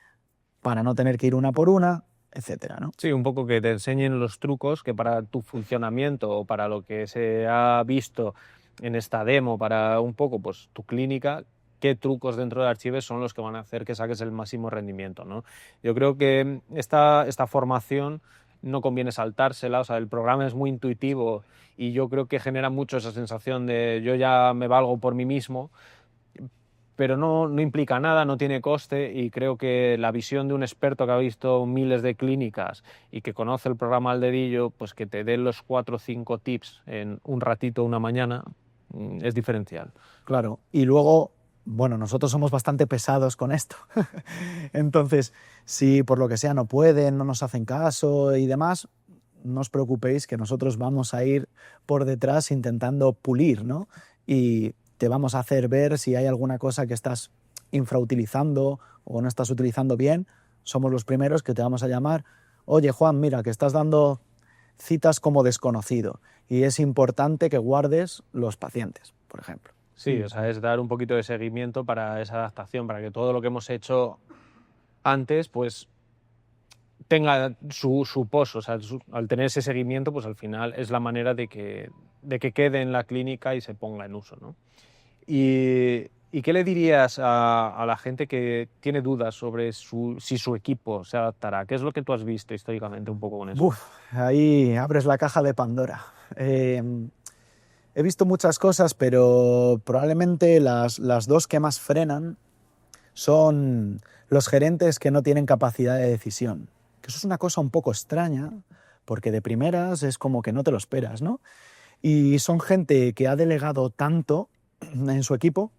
Speaker 1: para no tener que ir una por una, etcétera, ¿no?
Speaker 2: Sí, un poco que te enseñen los trucos que para tu funcionamiento o para lo que se ha visto en esta demo, para un poco pues tu clínica, qué trucos dentro de Archives son los que van a hacer que saques el máximo rendimiento, ¿no? Yo creo que esta formación no conviene saltársela, o sea, el programa es muy intuitivo y yo creo que genera mucho esa sensación de yo ya me valgo por mí mismo, pero no implica nada, no tiene coste, y creo que la visión de un experto que ha visto miles de clínicas y que conoce el programa al dedillo, pues que te dé los 4 o 5 tips en un ratito, una mañana, es diferencial.
Speaker 1: Claro, y luego, bueno, nosotros somos bastante pesados con esto. Entonces, si por lo que sea no pueden, no nos hacen caso y demás, no os preocupéis que nosotros vamos a ir por detrás intentando pulir, ¿no? Y te vamos a hacer ver si hay alguna cosa que estás infrautilizando o no estás utilizando bien. Somos los primeros que te vamos a llamar, oye Juan, mira, que estás dando citas como desconocido y es importante que guardes los pacientes, por ejemplo.
Speaker 2: Sí, o sea, es dar un poquito de seguimiento para esa adaptación, para que todo lo que hemos hecho antes, pues tenga su pozo, o sea, al tener ese seguimiento, pues al final es la manera de que quede en la clínica y se ponga en uso, ¿no? ¿Y qué le dirías a la gente que tiene dudas sobre si su equipo se adaptará? ¿Qué es lo que tú has visto históricamente un poco con eso?
Speaker 1: Ahí abres la caja de Pandora. He visto muchas cosas, pero probablemente las dos que más frenan son los gerentes que no tienen capacidad de decisión. Que eso es una cosa un poco extraña, porque de primeras es como que no te lo esperas, ¿no? Y son gente que ha delegado tanto en su equipo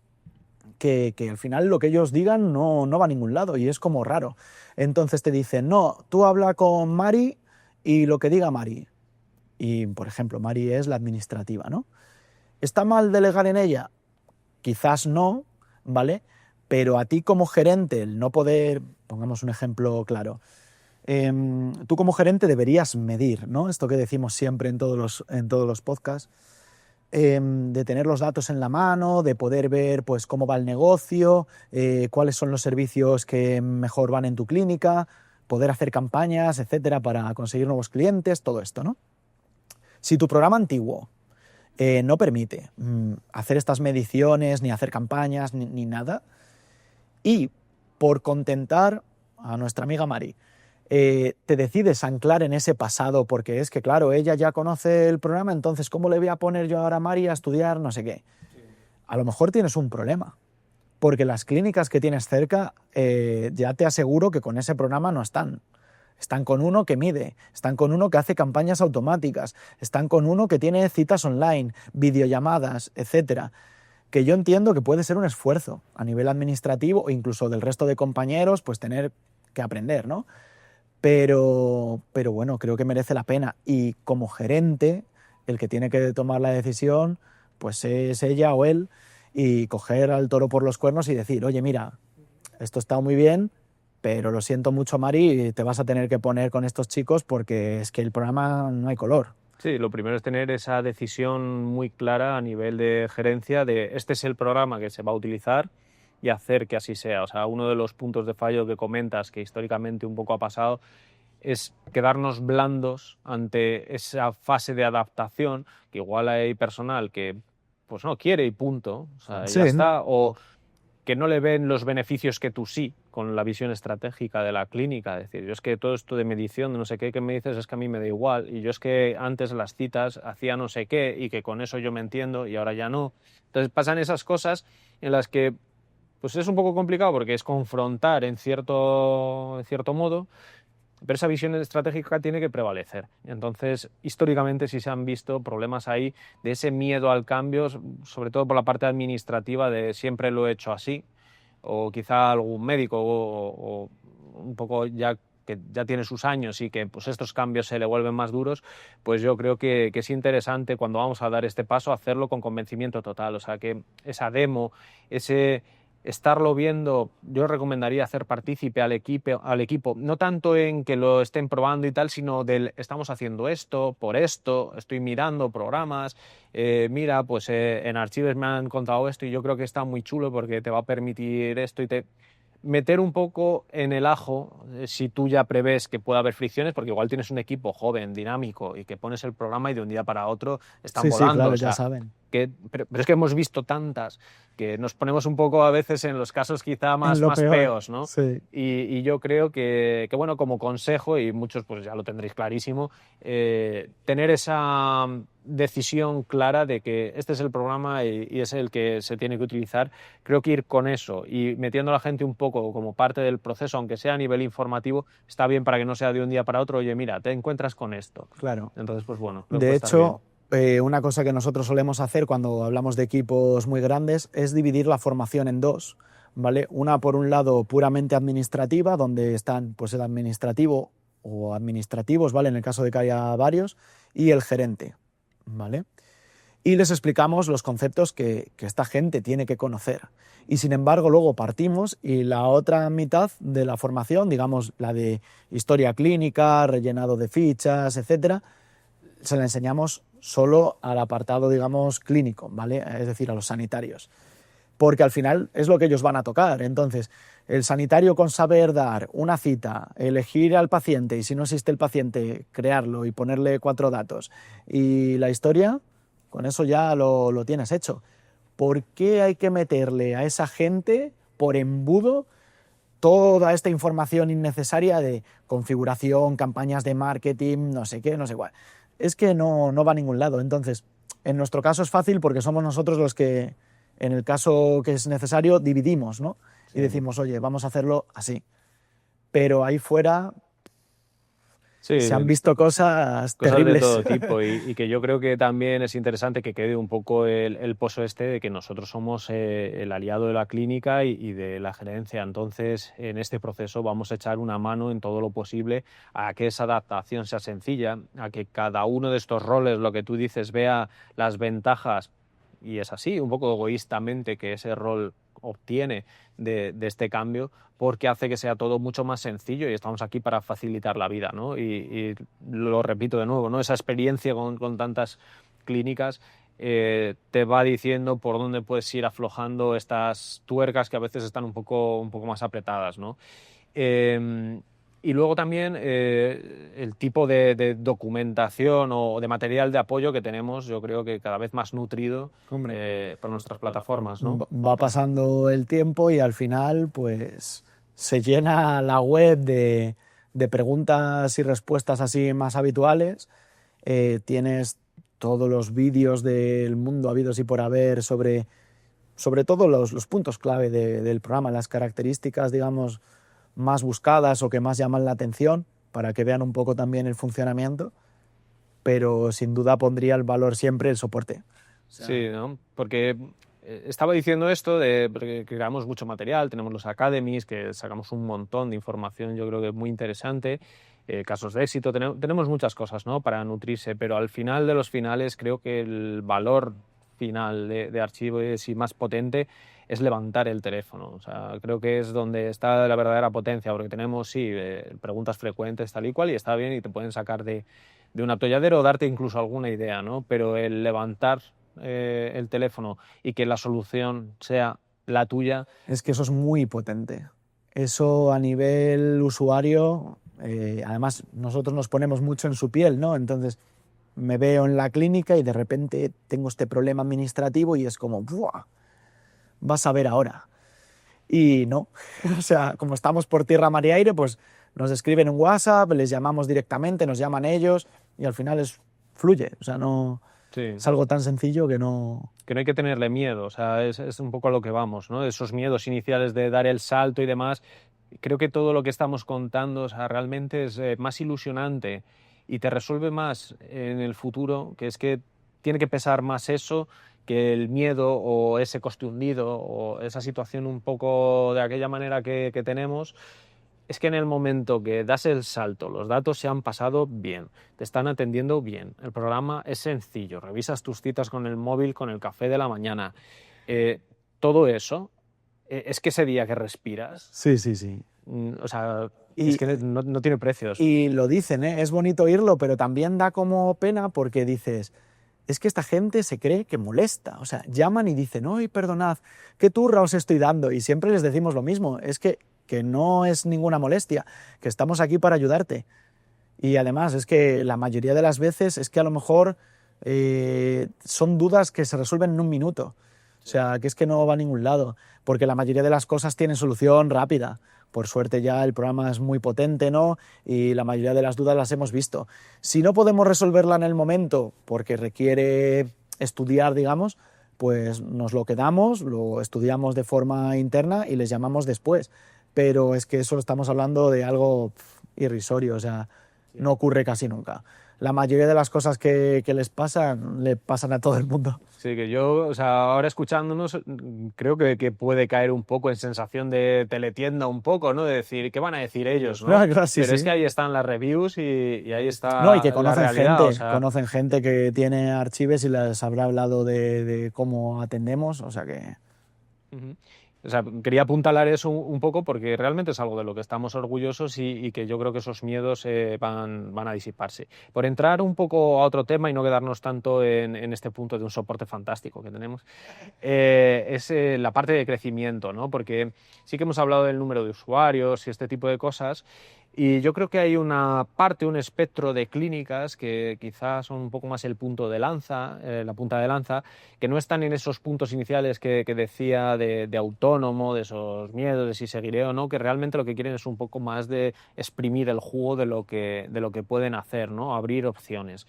Speaker 1: que al final lo que ellos digan no va a ningún lado y es como raro. Entonces te dicen, no, tú habla con Mari y lo que diga Mari. Y, por ejemplo, Mari es la administrativa, ¿no? ¿Está mal delegar en ella? Quizás no, ¿vale? Pero a ti como gerente, el no poder, pongamos un ejemplo claro, tú como gerente deberías medir, ¿no? Esto que decimos siempre en todos los podcasts, de tener los datos en la mano, de poder ver pues, cómo va el negocio, cuáles son los servicios que mejor van en tu clínica, poder hacer campañas, etcétera, para conseguir nuevos clientes, todo esto, ¿no? Si tu programa antiguo no permite hacer estas mediciones, ni hacer campañas, ni nada, y por contentar a nuestra amiga Mari, te decides anclar en ese pasado porque es que, claro, ella ya conoce el programa, entonces, ¿cómo le voy a poner yo ahora a Mari a estudiar no sé qué? A lo mejor tienes un problema, porque las clínicas que tienes cerca, ya te aseguro que con ese programa no están. Están con uno que mide, están con uno que hace campañas automáticas, están con uno que tiene citas online, videollamadas, etcétera. Que yo entiendo que puede ser un esfuerzo a nivel administrativo o incluso del resto de compañeros, pues tener que aprender, ¿no? Pero bueno, creo que merece la pena. Y como gerente, el que tiene que tomar la decisión, pues es ella o él, y coger al toro por los cuernos y decir, oye, mira, esto está muy bien, pero lo siento mucho, Mari, te vas a tener que poner con estos chicos porque es que el programa no hay color.
Speaker 2: Sí, lo primero es tener esa decisión muy clara a nivel de gerencia de este es el programa que se va a utilizar y hacer que así sea. O sea, uno de los puntos de fallo que comentas, que históricamente un poco ha pasado, es quedarnos blandos ante esa fase de adaptación, que igual hay personal que pues no quiere y punto, o sea, ya
Speaker 3: Sí,
Speaker 2: está, o que no le ven los beneficios que tú sí, con la visión estratégica de la clínica. Es decir, yo es que todo esto de medición, de no sé qué, que me dices, es que a mí me da igual, y yo es que antes las citas hacía no sé qué, y que con eso yo me entiendo, y ahora ya no. Entonces pasan esas cosas en las que pues es un poco complicado, porque es confrontar en cierto modo, pero esa visión estratégica tiene que prevalecer. Entonces, históricamente sí se han visto problemas ahí de ese miedo al cambio, sobre todo por la parte administrativa de siempre lo he hecho así, o quizá algún médico o un poco ya que ya tiene sus años y que pues estos cambios se le vuelven más duros, pues yo creo que es interesante cuando vamos a dar este paso hacerlo con convencimiento total. O sea, que esa demo, ese estarlo viendo, yo recomendaría hacer partícipe al equipo, no tanto en que lo estén probando y tal, sino del estamos haciendo esto, por esto, estoy mirando programas, mira, pues en Archives me han contado esto y yo creo que está muy chulo porque te va a permitir esto y te meter un poco en el ajo, si tú ya prevés que pueda haber fricciones, porque igual tienes un equipo joven, dinámico, y que pones el programa y de un día para otro están
Speaker 1: Sí, sí,
Speaker 2: volando.
Speaker 1: claro,
Speaker 2: O
Speaker 1: ya
Speaker 2: sea,
Speaker 1: saben.
Speaker 2: pero es que hemos visto tantas que nos ponemos un poco a veces en los casos quizá
Speaker 1: En
Speaker 2: más,
Speaker 1: lo
Speaker 2: más
Speaker 1: peor.
Speaker 2: feos, ¿no?
Speaker 1: Sí.
Speaker 2: Y yo creo que, bueno, como consejo, y muchos pues ya lo tendréis clarísimo, tener esa decisión clara de que este es el programa y es el que se tiene que utilizar. Creo que ir con eso y metiendo a la gente un poco como parte del proceso, aunque sea a nivel informativo, está bien para que no sea de un día para otro, oye, mira, te encuentras con esto.
Speaker 1: Claro.
Speaker 2: Entonces, pues bueno, creo que
Speaker 1: De
Speaker 2: puede estar bien.
Speaker 1: hecho, una cosa que nosotros solemos hacer cuando hablamos de equipos muy grandes es dividir la formación en dos, ¿vale? Una, por un lado, puramente administrativa, donde están pues, el administrativo o administrativos, ¿vale? En el caso de que haya varios, y el gerente, ¿vale? Y les explicamos los conceptos que esta gente tiene que conocer. Y sin embargo, luego partimos y la otra mitad de la formación, digamos la de historia clínica, rellenado de fichas, etcétera, se la enseñamos solo al apartado, digamos, clínico, ¿vale? Es decir, a los sanitarios. Porque al final es lo que ellos van a tocar. Entonces, el sanitario con saber dar una cita, elegir al paciente y si no existe el paciente, crearlo y ponerle 4 datos y la historia, con eso ya lo tienes hecho. ¿Por qué hay que meterle a esa gente por embudo toda esta información innecesaria de configuración, campañas de marketing, no sé qué, no sé cuál? Es que no va a ningún lado. Entonces, en nuestro caso es fácil porque somos nosotros los que, en el caso que es necesario, dividimos, ¿no?
Speaker 2: Sí.
Speaker 1: Y decimos, oye, vamos a hacerlo así. Pero ahí fuera
Speaker 2: Sí,
Speaker 1: se han visto cosas
Speaker 2: cosas
Speaker 1: terribles.
Speaker 2: de todo tipo y que yo creo que también es interesante que quede un poco el pozo este de que nosotros somos el aliado de la clínica y de la gerencia. Entonces, en este proceso vamos a echar una mano en todo lo posible a que esa adaptación sea sencilla, a que cada uno de estos roles, lo que tú dices, vea las ventajas, y es así, un poco egoístamente, que ese rol obtiene de este cambio, porque hace que sea todo mucho más sencillo y estamos aquí para facilitar la vida, ¿no? Y lo repito de nuevo, ¿no? Esa experiencia con tantas clínicas te va diciendo por dónde puedes ir aflojando estas tuercas que a veces están un poco más apretadas, ¿no? Y luego también el tipo de documentación o de material de apoyo que tenemos, yo creo que cada vez más nutrido por nuestras plataformas, ¿no?
Speaker 1: Va pasando el tiempo y al final pues se llena la web de preguntas y respuestas así más habituales. Tienes todos los vídeos del mundo habidos y por haber sobre todo los puntos clave del programa, las características, digamos, más buscadas o que más llaman la atención para que vean un poco también el funcionamiento, pero sin duda pondría el valor siempre el soporte. O sea,
Speaker 2: sí, ¿no? Porque estaba diciendo esto porque creamos mucho material, tenemos los academies, que sacamos un montón de información, yo creo que muy interesante, casos de éxito, tenemos muchas cosas, ¿no? Para nutrirse, pero al final de los finales creo que el valor final de Archivos y más potente es levantar el teléfono. O sea, creo que es donde está la verdadera potencia, porque tenemos, sí, preguntas frecuentes tal y cual, y está bien y te pueden sacar de un atolladero o darte incluso alguna idea, ¿no? Pero el levantar el teléfono y que la solución sea la tuya.
Speaker 1: Es que eso es muy potente. Eso a nivel usuario, además nosotros nos ponemos mucho en su piel, ¿no? Entonces me veo en la clínica y de repente tengo este problema administrativo y es como, ¡buah! Vas a ver ahora. Y no, o sea, como estamos por tierra, mar y aire, pues nos escriben en WhatsApp, les llamamos directamente, nos llaman ellos y al final fluye. O sea, no,
Speaker 2: Sí.
Speaker 1: es algo tan sencillo que no...
Speaker 2: Que no hay que tenerle miedo, o sea, es un poco a lo que vamos, ¿no? Esos miedos iniciales de dar el salto y demás. Creo que todo lo que estamos contando, o sea, realmente es más ilusionante y te resuelve más en el futuro, que es que tiene que pesar más eso que el miedo o ese coste hundido o esa situación un poco de aquella manera que tenemos. Es que en el momento que das el salto, los datos se han pasado bien, te están atendiendo bien, el programa es sencillo, revisas tus citas con el móvil, con el café de la mañana, todo eso, es que ese día que respiras,
Speaker 1: Sí, sí, sí.
Speaker 2: o sea,
Speaker 1: Y,
Speaker 2: es que no tiene precios.
Speaker 1: y lo dicen, ¿eh? Es bonito oírlo, pero también da como pena porque dices, es que esta gente se cree que molesta. O sea, llaman y dicen, ¡ay, perdonad, qué turra os estoy dando! Y siempre les decimos lo mismo, es que no es ninguna molestia, que estamos aquí para ayudarte. Y además es que la mayoría de las veces es que a lo mejor son dudas que se resuelven en un minuto. O sea, que es que no va a ningún lado, porque la mayoría de las cosas tienen solución rápida. Por suerte ya el programa es muy potente, ¿no? Y la mayoría de las dudas las hemos visto. Si no podemos resolverla en el momento, porque requiere estudiar, digamos, pues nos lo quedamos, lo estudiamos de forma interna y les llamamos después. Pero es que eso estamos hablando de algo irrisorio, o sea, no ocurre casi nunca. La mayoría de las cosas que les pasan, le pasan a todo el mundo.
Speaker 2: Sí, que yo, o sea, ahora escuchándonos, creo que puede caer un poco en sensación de teletienda un poco, ¿no? De decir, ¿qué van a decir ellos, no?
Speaker 1: Claro, sí,
Speaker 2: Pero
Speaker 1: sí.
Speaker 2: es que ahí están las reviews y ahí está
Speaker 1: No, y que
Speaker 2: la
Speaker 1: conocen
Speaker 2: realidad,
Speaker 1: gente,
Speaker 2: o sea...
Speaker 1: conocen gente que tiene archives y les habrá hablado de cómo atendemos, o sea que...
Speaker 2: Ujú. O sea, quería apuntalar eso un poco porque realmente es algo de lo que estamos orgullosos y que yo creo que esos miedos van a disiparse. Por entrar un poco a otro tema y no quedarnos tanto en este punto de un soporte fantástico que tenemos, es la parte de crecimiento, ¿no? Porque sí que hemos hablado del número de usuarios y este tipo de cosas, y yo creo que hay una parte, un espectro de clínicas que quizás son un poco más el punto de lanza, la punta de lanza, que no están en esos puntos iniciales que decía de autónomo, de esos miedos, de si seguiré o no, que realmente lo que quieren es un poco más de exprimir el jugo de lo que pueden hacer, ¿no? Abrir opciones.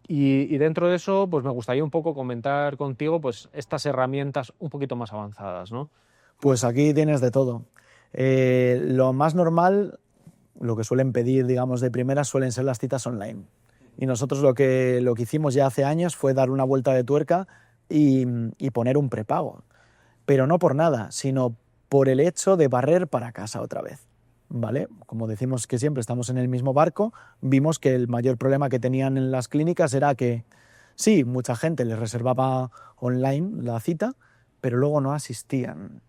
Speaker 2: Y dentro de eso, pues me gustaría un poco comentar contigo pues, estas herramientas un poquito más avanzadas, ¿no?
Speaker 1: Pues aquí tienes de todo. Lo más normal, lo que suelen pedir, digamos, de primera, suelen ser las citas online. Y nosotros lo que hicimos ya hace años fue dar una vuelta de tuerca y poner un prepago. Pero no por nada, sino por el hecho de barrer para casa otra vez. ¿Vale? Como decimos que siempre estamos en el mismo barco, vimos que el mayor problema que tenían en las clínicas era que sí, mucha gente les reservaba online la cita, pero luego no asistían.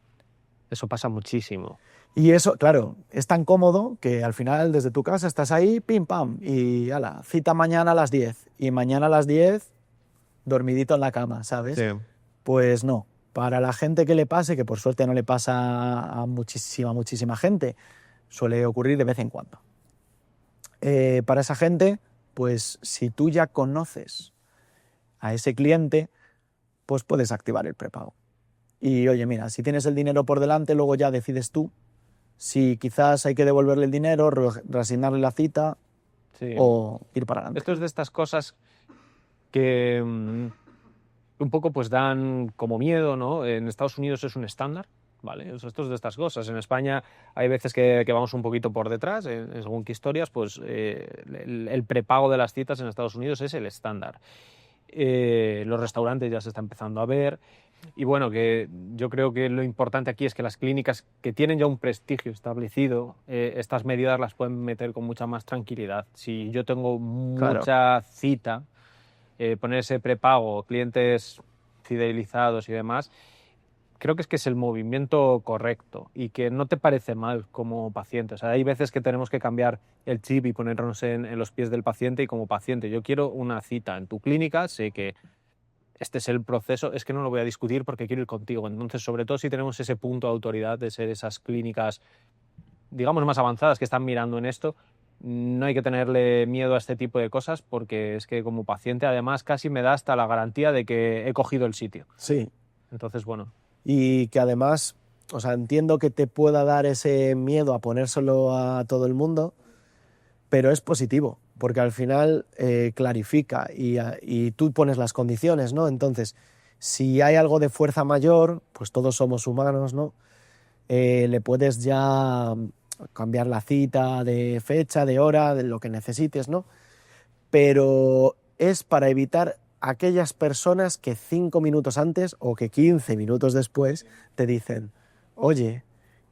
Speaker 2: Eso pasa muchísimo.
Speaker 1: Y eso, claro, es tan cómodo que al final desde tu casa estás ahí, pim, pam, y ala, cita mañana a las 10. Y mañana a las 10, dormidito en la cama, ¿sabes?
Speaker 2: Sí.
Speaker 1: Pues no. Para la gente que le pase, que por suerte no le pasa a muchísima gente, suele ocurrir de vez en cuando. Para esa gente, pues si tú ya conoces a ese cliente, pues puedes activar el prepago. Y oye, mira, si tienes el dinero por delante, luego ya decides tú si quizás hay que devolverle el dinero, reasignarle la cita
Speaker 2: Sí.
Speaker 1: o ir para adelante.
Speaker 2: Esto es de estas cosas que un poco pues dan como miedo, ¿no? En Estados Unidos es un estándar, ¿vale? Esto es de estas cosas. En España hay veces que vamos un poquito por detrás, según qué historias, pues el prepago de las citas en Estados Unidos es el estándar. Los restaurantes ya se está empezando a ver. Y bueno, que yo creo que lo importante aquí es que las clínicas que tienen ya un prestigio establecido, estas medidas las pueden meter con mucha más tranquilidad. Si yo tengo mucha cita, poner ese prepago, clientes fidelizados y demás, creo que es el movimiento correcto y que no te parece mal como paciente. O sea, hay veces que tenemos que cambiar el chip y ponernos en los pies del paciente y como paciente, yo quiero una cita en tu clínica, sé que este es el proceso, es que no lo voy a discutir porque quiero ir contigo. Entonces, sobre todo si tenemos ese punto de autoridad de ser esas clínicas, digamos, más avanzadas que están mirando en esto, no hay que tenerle miedo a este tipo de cosas porque es que como paciente además casi me da hasta la garantía de que he cogido el sitio.
Speaker 1: Sí.
Speaker 2: Entonces, bueno.
Speaker 1: Y que además, o sea, entiendo que te pueda dar ese miedo a ponérselo a todo el mundo, pero es positivo, porque al final clarifica y tú pones las condiciones, ¿no? Entonces, si hay algo de fuerza mayor, pues todos somos humanos, ¿no? Le puedes ya cambiar la cita de fecha, de hora, de lo que necesites, ¿no? Pero es para evitar aquellas personas que 5 minutos antes o que 15 minutos después te dicen, oye,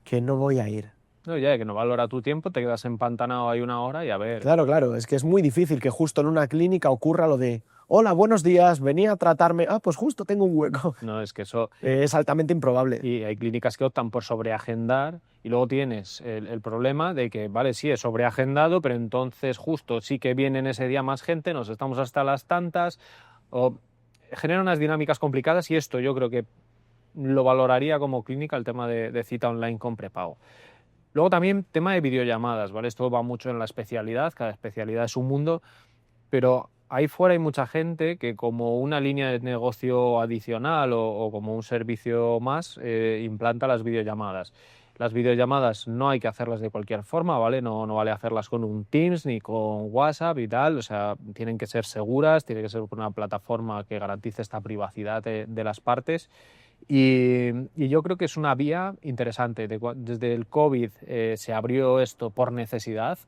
Speaker 1: que no voy a ir.
Speaker 2: No, ya que no valora tu tiempo, te quedas empantanado ahí una hora y a ver.
Speaker 1: Claro, claro, es que es muy difícil que justo en una clínica ocurra lo de, hola, buenos días, venía a tratarme, pues justo tengo un hueco.
Speaker 2: No, es que eso...
Speaker 1: Es altamente improbable.
Speaker 2: Y hay clínicas que optan por sobreagendar y luego tienes el problema de que, vale, sí, es sobreagendado, pero entonces justo sí que viene en ese día más gente, nos estamos hasta las tantas, o genera unas dinámicas complicadas y esto yo creo que lo valoraría como clínica el tema de cita online con prepago. Luego también tema de videollamadas, ¿vale? Esto va mucho en la especialidad, cada especialidad es un mundo, pero ahí fuera hay mucha gente que como una línea de negocio adicional o como un servicio más implanta las videollamadas. Las videollamadas no hay que hacerlas de cualquier forma, ¿vale? No vale hacerlas con un Teams ni con WhatsApp y tal, o sea, tienen que ser seguras, tiene que ser una plataforma que garantice esta privacidad de las partes. Y yo creo que es una vía interesante. Desde el COVID se abrió esto por necesidad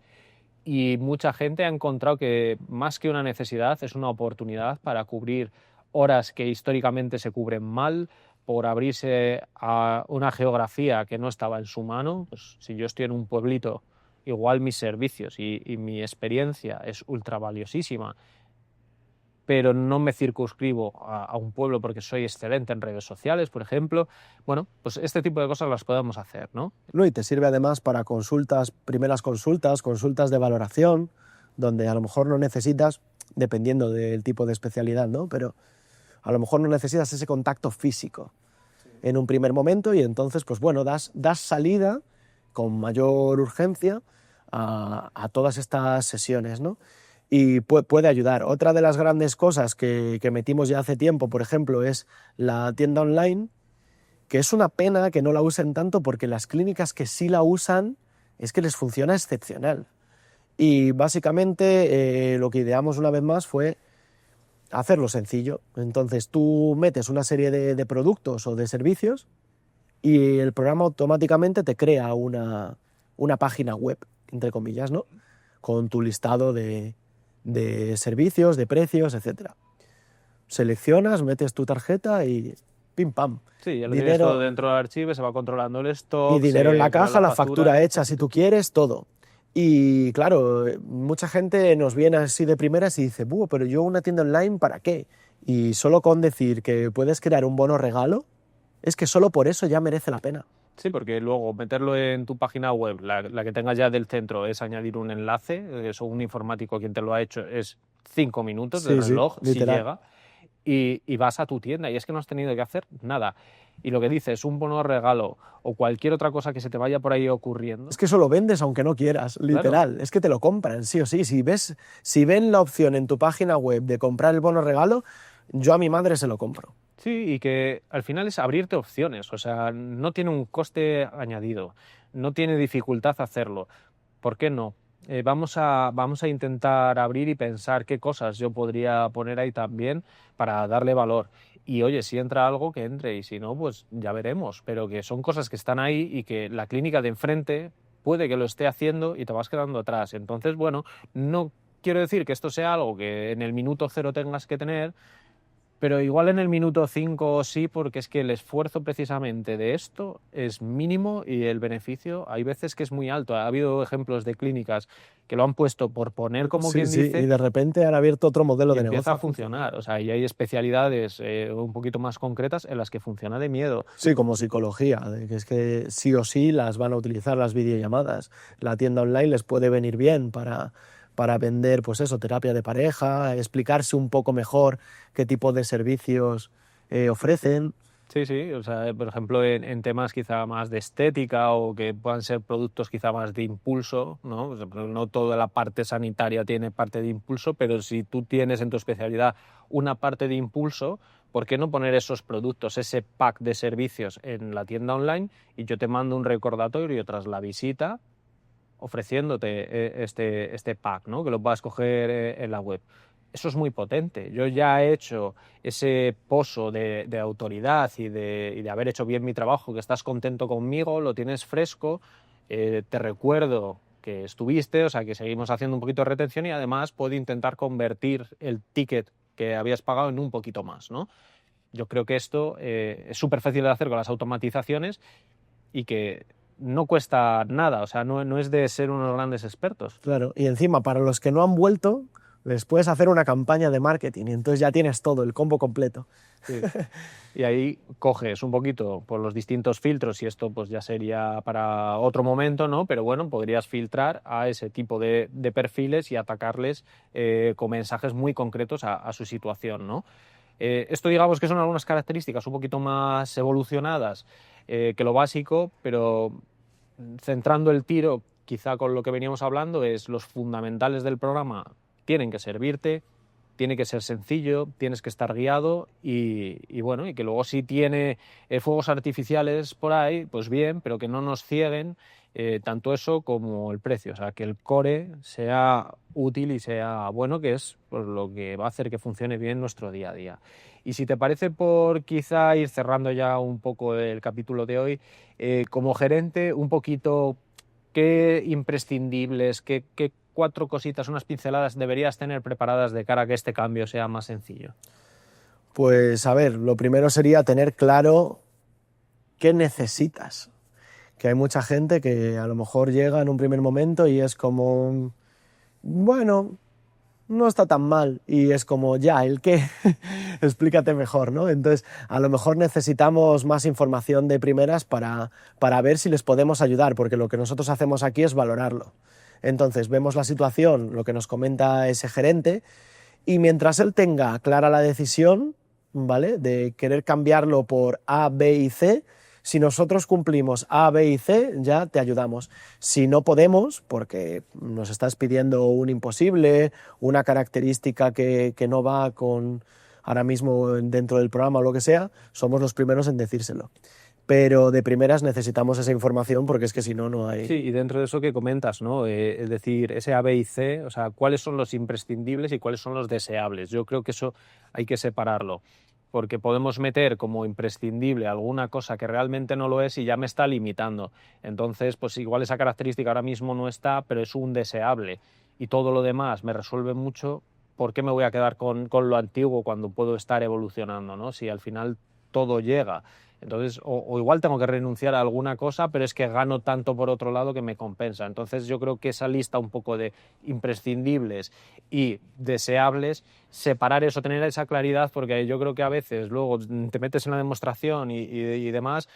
Speaker 2: y mucha gente ha encontrado que más que una necesidad es una oportunidad para cubrir horas que históricamente se cubren mal, por abrirse a una geografía que no estaba en su mano. Pues, si yo estoy en un pueblito, igual mis servicios y mi experiencia es ultra valiosísima, pero no me circunscribo a un pueblo porque soy excelente en redes sociales, por ejemplo. Bueno, pues este tipo de cosas las podemos hacer, ¿no?
Speaker 1: No, y te sirve además para consultas, primeras consultas, consultas de valoración, donde a lo mejor no necesitas, dependiendo del tipo de especialidad, ¿no? Pero a lo mejor no necesitas ese contacto físico en un primer momento y entonces, pues bueno, das salida con mayor urgencia a todas estas sesiones, ¿no? Y puede ayudar. Otra de las grandes cosas que metimos ya hace tiempo, por ejemplo, es la tienda online, que es una pena que no la usen tanto porque las clínicas que sí la usan es que les funciona excepcional. Y básicamente lo que ideamos una vez más fue hacerlo sencillo. Entonces tú metes una serie de productos o de servicios y el programa automáticamente te crea una página web, entre comillas, ¿no? Con tu listado de servicios, de precios, etc. Seleccionas, metes tu tarjeta y pim pam.
Speaker 2: Sí, ya lo tienes todo dentro del archivo, se va controlando el stock.
Speaker 1: Y dinero en la caja, la factura hecha si tú quieres, todo. Y claro, mucha gente nos viene así de primeras y dice, pero yo una tienda online, ¿para qué? Y solo con decir que puedes crear un bono regalo, es que solo por eso ya merece la pena.
Speaker 2: Sí, porque luego meterlo en tu página web, la que tengas ya del centro, es añadir un enlace, eso un informático quien te lo ha hecho es 5 minutos de reloj, si llega, y vas a tu tienda y es que no has tenido que hacer nada. Y lo que dices, un bono regalo o cualquier otra cosa que se te vaya por ahí ocurriendo.
Speaker 1: Es que eso lo vendes aunque no quieras, literal. Claro. Es que te lo compran, sí o sí. Si ven la opción en tu página web de comprar el bono regalo, yo a mi madre se lo compro.
Speaker 2: Sí, y que al final es abrirte opciones, o sea, no tiene un coste añadido, no tiene dificultad hacerlo. ¿Por qué no? Vamos a intentar abrir y pensar qué cosas yo podría poner ahí también para darle valor. Y oye, si entra algo, que entre, y si no, pues ya veremos. Pero que son cosas que están ahí y que la clínica de enfrente puede que lo esté haciendo y te vas quedando atrás. Entonces, bueno, no quiero decir que esto sea algo que en el minuto 0 tengas que tener, pero igual en el minuto 5 sí, porque es que el esfuerzo precisamente de esto es mínimo y el beneficio hay veces que es muy alto. Ha habido ejemplos de clínicas que lo han puesto por poner como quien dice.
Speaker 1: Y de repente han abierto otro modelo de negocio.
Speaker 2: Empieza a funcionar. O sea, y hay especialidades un poquito más concretas en las que funciona de miedo.
Speaker 1: Sí, como psicología, que es que sí o sí las van a utilizar las videollamadas. La tienda online les puede venir bien para para vender, pues eso, terapia de pareja, explicarse un poco mejor qué tipo de servicios ofrecen.
Speaker 2: Sí, sí, o sea, por ejemplo, en temas quizá más de estética o que puedan ser productos quizá más de impulso, ¿no? O sea, no toda la parte sanitaria tiene parte de impulso, pero si tú tienes en tu especialidad una parte de impulso, ¿por qué no poner esos productos, ese pack de servicios en la tienda online y yo te mando un recordatorio tras la visita ofreciéndote este pack, ¿no? Que lo puedas coger en la web? Eso es muy potente. Yo ya he hecho ese pozo de autoridad y de haber hecho bien mi trabajo, que estás contento conmigo, lo tienes fresco, te recuerdo que estuviste, o sea, que seguimos haciendo un poquito de retención y además puedo intentar convertir el ticket que habías pagado en un poquito más, ¿no? Yo creo que esto es súper fácil de hacer con las automatizaciones y que no cuesta nada, o sea, no es de ser unos grandes expertos.
Speaker 1: Claro, y encima para los que no han vuelto, les puedes hacer una campaña de marketing y entonces ya tienes todo, el combo completo.
Speaker 2: Sí. Y ahí coges un poquito por los distintos filtros y esto pues ya sería para otro momento, ¿no? Pero bueno, podrías filtrar a ese tipo de perfiles y atacarles con mensajes muy concretos a su situación, ¿no? Esto digamos que son algunas características un poquito más evolucionadas que lo básico, pero centrando el tiro quizá con lo que veníamos hablando es los fundamentales del programa tienen que servirte, tiene que ser sencillo, tienes que estar guiado y bueno, y que luego si tiene fuegos artificiales por ahí, pues bien, pero que no nos cieguen tanto eso como el precio, o sea, que el core sea útil y sea bueno, que es pues, lo que va a hacer que funcione bien nuestro día a día. Y si te parece, por quizá ir cerrando ya un poco el capítulo de hoy, como gerente, un poquito qué imprescindibles, qué 4 cositas, unas pinceladas deberías tener preparadas de cara a que este cambio sea más sencillo.
Speaker 1: Pues a ver, lo primero sería tener claro qué necesitas. Que hay mucha gente que a lo mejor llega en un primer momento y es como, bueno, no está tan mal. Y es como, ya, ¿el qué? Explícate mejor, ¿no? Entonces, a lo mejor necesitamos más información de primeras para ver si les podemos ayudar, porque lo que nosotros hacemos aquí es valorarlo. Entonces, vemos la situación, lo que nos comenta ese gerente, y mientras él tenga clara la decisión, ¿vale?, de querer cambiarlo por A, B y C, si nosotros cumplimos A, B y C, ya te ayudamos. Si no podemos, porque nos estás pidiendo un imposible, una característica que no va con ahora mismo dentro del programa o lo que sea, somos los primeros en decírselo. Pero de primeras necesitamos esa información porque es que si no, no hay...
Speaker 2: Sí, y dentro de eso que comentas, ¿no? Es decir, ese A, B y C, o sea, cuáles son los imprescindibles y cuáles son los deseables. Yo creo que eso hay que separarlo, porque podemos meter como imprescindible alguna cosa que realmente no lo es y ya me está limitando. Entonces, pues igual esa característica ahora mismo no está, pero es un deseable y todo lo demás me resuelve mucho. ¿Por qué me voy a quedar con lo antiguo cuando puedo estar evolucionando, ¿no? Si al final todo llega. Entonces, o igual tengo que renunciar a alguna cosa, pero es que gano tanto por otro lado que me compensa. Entonces, yo creo que esa lista un poco de imprescindibles y deseables, separar eso, tener esa claridad, porque yo creo que a veces luego te metes en la demostración y demás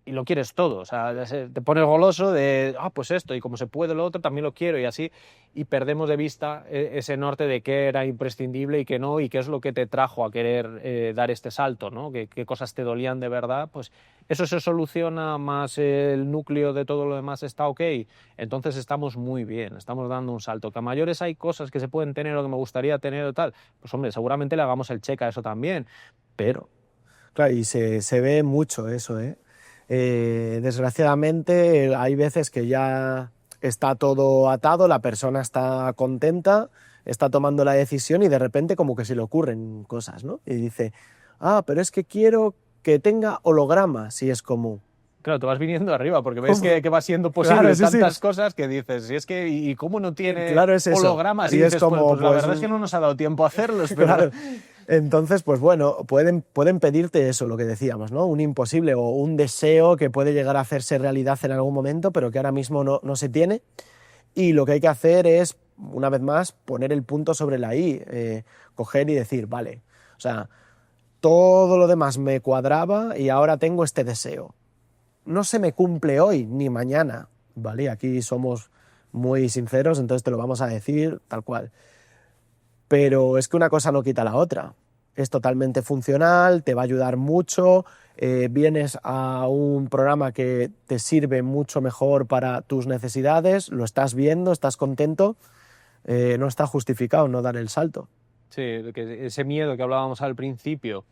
Speaker 2: y lo quieres todo, o sea, te pones goloso de, pues esto, y como se puede lo otro, también lo quiero, y así, y perdemos de vista ese norte de qué era imprescindible y qué no, y qué es lo que te trajo a querer dar este salto, ¿no? Qué cosas te dolían de verdad, pues eso se soluciona, más el núcleo de todo lo demás está ok, entonces estamos muy bien, estamos dando un salto. Que a mayores hay cosas que se pueden tener o que me gustaría tener o tal, pues hombre, seguramente le hagamos el check a eso también, pero...
Speaker 1: Claro, y se ve mucho eso, ¿eh? Desgraciadamente hay veces que ya está todo atado, la persona está contenta, está tomando la decisión y de repente como que se le ocurren cosas, ¿no? Y dice, pero es que quiero que tenga hologramas, y es como...
Speaker 2: Claro, te vas viniendo arriba porque ves que va siendo posible
Speaker 1: Claro, sí,
Speaker 2: tantas
Speaker 1: sí.
Speaker 2: cosas que dices, y es que, ¿y cómo no tiene
Speaker 1: Claro, es eso.
Speaker 2: hologramas? Y
Speaker 1: es
Speaker 2: dices,
Speaker 1: como,
Speaker 2: pues la verdad es que no nos ha dado tiempo a hacerlos. Pero...
Speaker 1: Claro. Entonces, pues bueno, pueden pedirte eso, lo que decíamos, ¿no? Un imposible o un deseo que puede llegar a hacerse realidad en algún momento, pero que ahora mismo no se tiene. Y lo que hay que hacer es, una vez más, poner el punto sobre la i, coger y decir, vale, o sea, todo lo demás me cuadraba y ahora tengo este deseo. No se me cumple hoy ni mañana, ¿vale? Aquí somos muy sinceros, entonces te lo vamos a decir tal cual. Pero es que una cosa no quita la otra. Es totalmente funcional, te va a ayudar mucho, vienes a un programa que te sirve mucho mejor para tus necesidades, lo estás viendo, estás contento, no está justificado no dar el salto.
Speaker 2: Sí, que ese miedo que hablábamos al principio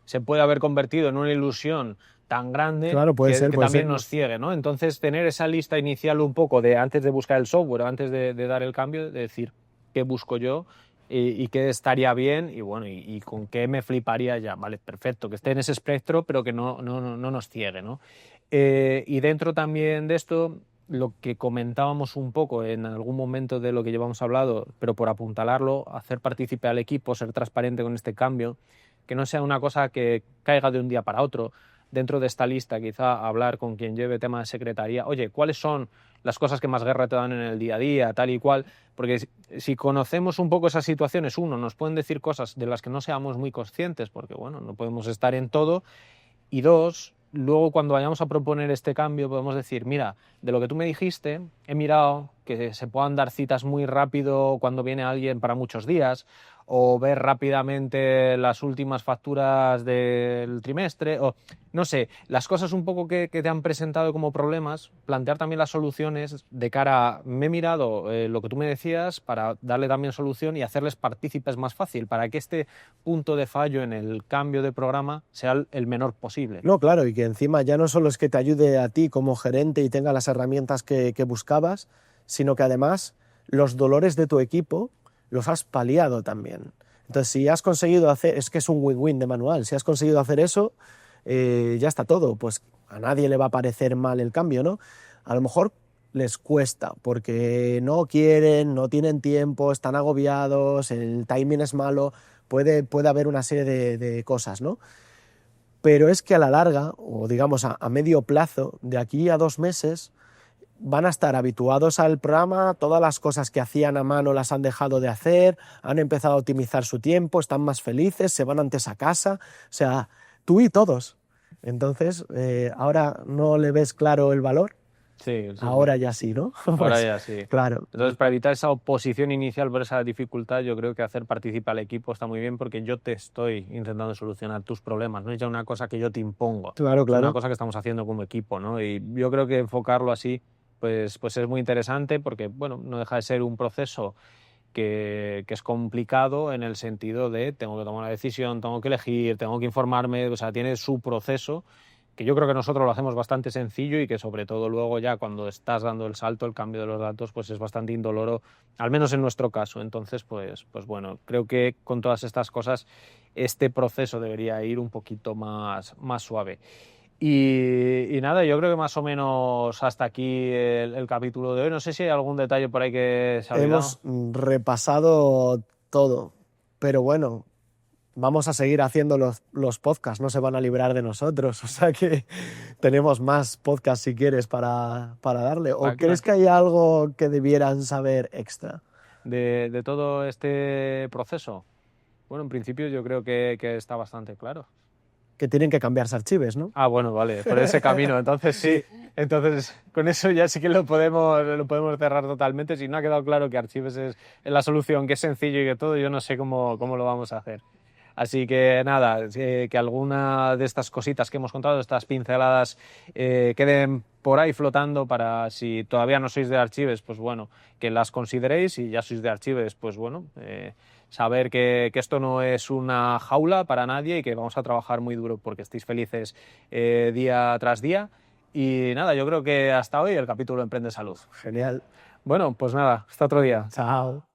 Speaker 2: se puede haber convertido en una ilusión tan grande
Speaker 1: Claro, puede ser.
Speaker 2: también nos ciegue, ¿no? Entonces, tener esa lista inicial un poco de antes de buscar el software, antes de dar el cambio, de decir qué busco yo y qué estaría bien y bueno, y con qué me fliparía ya, vale, perfecto, que esté en ese espectro, pero que no nos ciegue, ¿no? Y dentro también de esto, lo que comentábamos un poco en algún momento de lo que llevamos hablado, pero por apuntalarlo, hacer partícipe al equipo, ser transparente con este cambio, que no sea una cosa que caiga de un día para otro. Dentro de esta lista, quizá hablar con quien lleve tema de secretaría, oye, ¿cuáles son las cosas que más guerra te dan en el día a día, tal y cual? Porque si conocemos un poco esas situaciones, uno, nos pueden decir cosas de las que no seamos muy conscientes, porque bueno, no podemos estar en todo, y dos, luego cuando vayamos a proponer este cambio podemos decir, mira, de lo que tú me dijiste, he mirado que se puedan dar citas muy rápido cuando viene alguien para muchos días, o ver rápidamente las últimas facturas del trimestre, o no sé, las cosas un poco que te han presentado como problemas, plantear también las soluciones de cara a, me he mirado lo que tú me decías para darle también solución y hacerles partícipes más fácil, para que este punto de fallo en el cambio de programa sea el menor posible.
Speaker 1: No, claro, y que encima ya no solo es que te ayude a ti como gerente y tenga las herramientas que buscabas, sino que además los dolores de tu equipo los has paliado también. Entonces, si has conseguido hacer, es que es un win-win de manual, si has conseguido hacer eso, ya está todo, pues a nadie le va a parecer mal el cambio, ¿no? A lo mejor les cuesta porque no quieren, no tienen tiempo, están agobiados, el timing es malo, puede haber una serie de cosas, ¿no? Pero es que a la larga, o digamos a medio plazo, de aquí a 2 meses, van a estar habituados al programa, todas las cosas que hacían a mano las han dejado de hacer, han empezado a optimizar su tiempo, están más felices, se van antes a casa, o sea, tú y todos. Entonces, ahora no le ves claro el valor,
Speaker 2: Sí, sí,
Speaker 1: ahora
Speaker 2: sí.
Speaker 1: ya sí, ¿no?
Speaker 2: Ahora
Speaker 1: Pues,
Speaker 2: ya sí.
Speaker 1: claro.
Speaker 2: Entonces, para evitar esa oposición inicial por esa dificultad, yo creo que hacer participar al equipo está muy bien porque yo te estoy intentando solucionar tus problemas, no es ya una cosa que yo te impongo,
Speaker 1: Claro,
Speaker 2: es una
Speaker 1: claro.
Speaker 2: cosa que estamos haciendo como equipo, ¿no? Y yo creo que enfocarlo así, pues es muy interesante porque, bueno, no deja de ser un proceso que es complicado en el sentido de tengo que tomar una decisión, tengo que elegir, tengo que informarme, o sea, tiene su proceso que yo creo que nosotros lo hacemos bastante sencillo y que sobre todo luego ya cuando estás dando el salto, el cambio de los datos, pues es bastante indoloro, al menos en nuestro caso. Entonces, pues bueno, creo que con todas estas cosas este proceso debería ir un poquito más suave. Y nada, yo creo que más o menos hasta aquí el capítulo de hoy. No sé si hay algún detalle por ahí que se ha olvidado.
Speaker 1: Hemos repasado todo, pero bueno, vamos a seguir haciendo los podcasts, no se van a librar de nosotros, o sea que tenemos más podcasts si quieres para darle. ¿O crees que hay algo que debieran saber extra?
Speaker 2: De todo este proceso. Bueno, en principio yo creo que está bastante claro.
Speaker 1: Que tienen que cambiarse archivos, ¿no?
Speaker 2: Ah, bueno, vale, por ese camino. Entonces sí, entonces con eso ya sí que lo podemos cerrar totalmente. Si no ha quedado claro que Archives es la solución, que es sencillo y que todo, yo no sé cómo lo vamos a hacer. Así que nada, que alguna de estas cositas que hemos contado, estas pinceladas, queden por ahí flotando para si todavía no sois de Archives, pues bueno, que las consideréis y ya sois de Archives, pues bueno, saber que esto no es una jaula para nadie y que vamos a trabajar muy duro porque estéis felices día tras día. Y nada, yo creo que hasta hoy el capítulo Emprende Salud.
Speaker 1: Genial.
Speaker 2: Bueno, pues nada, hasta otro día.
Speaker 1: Chao.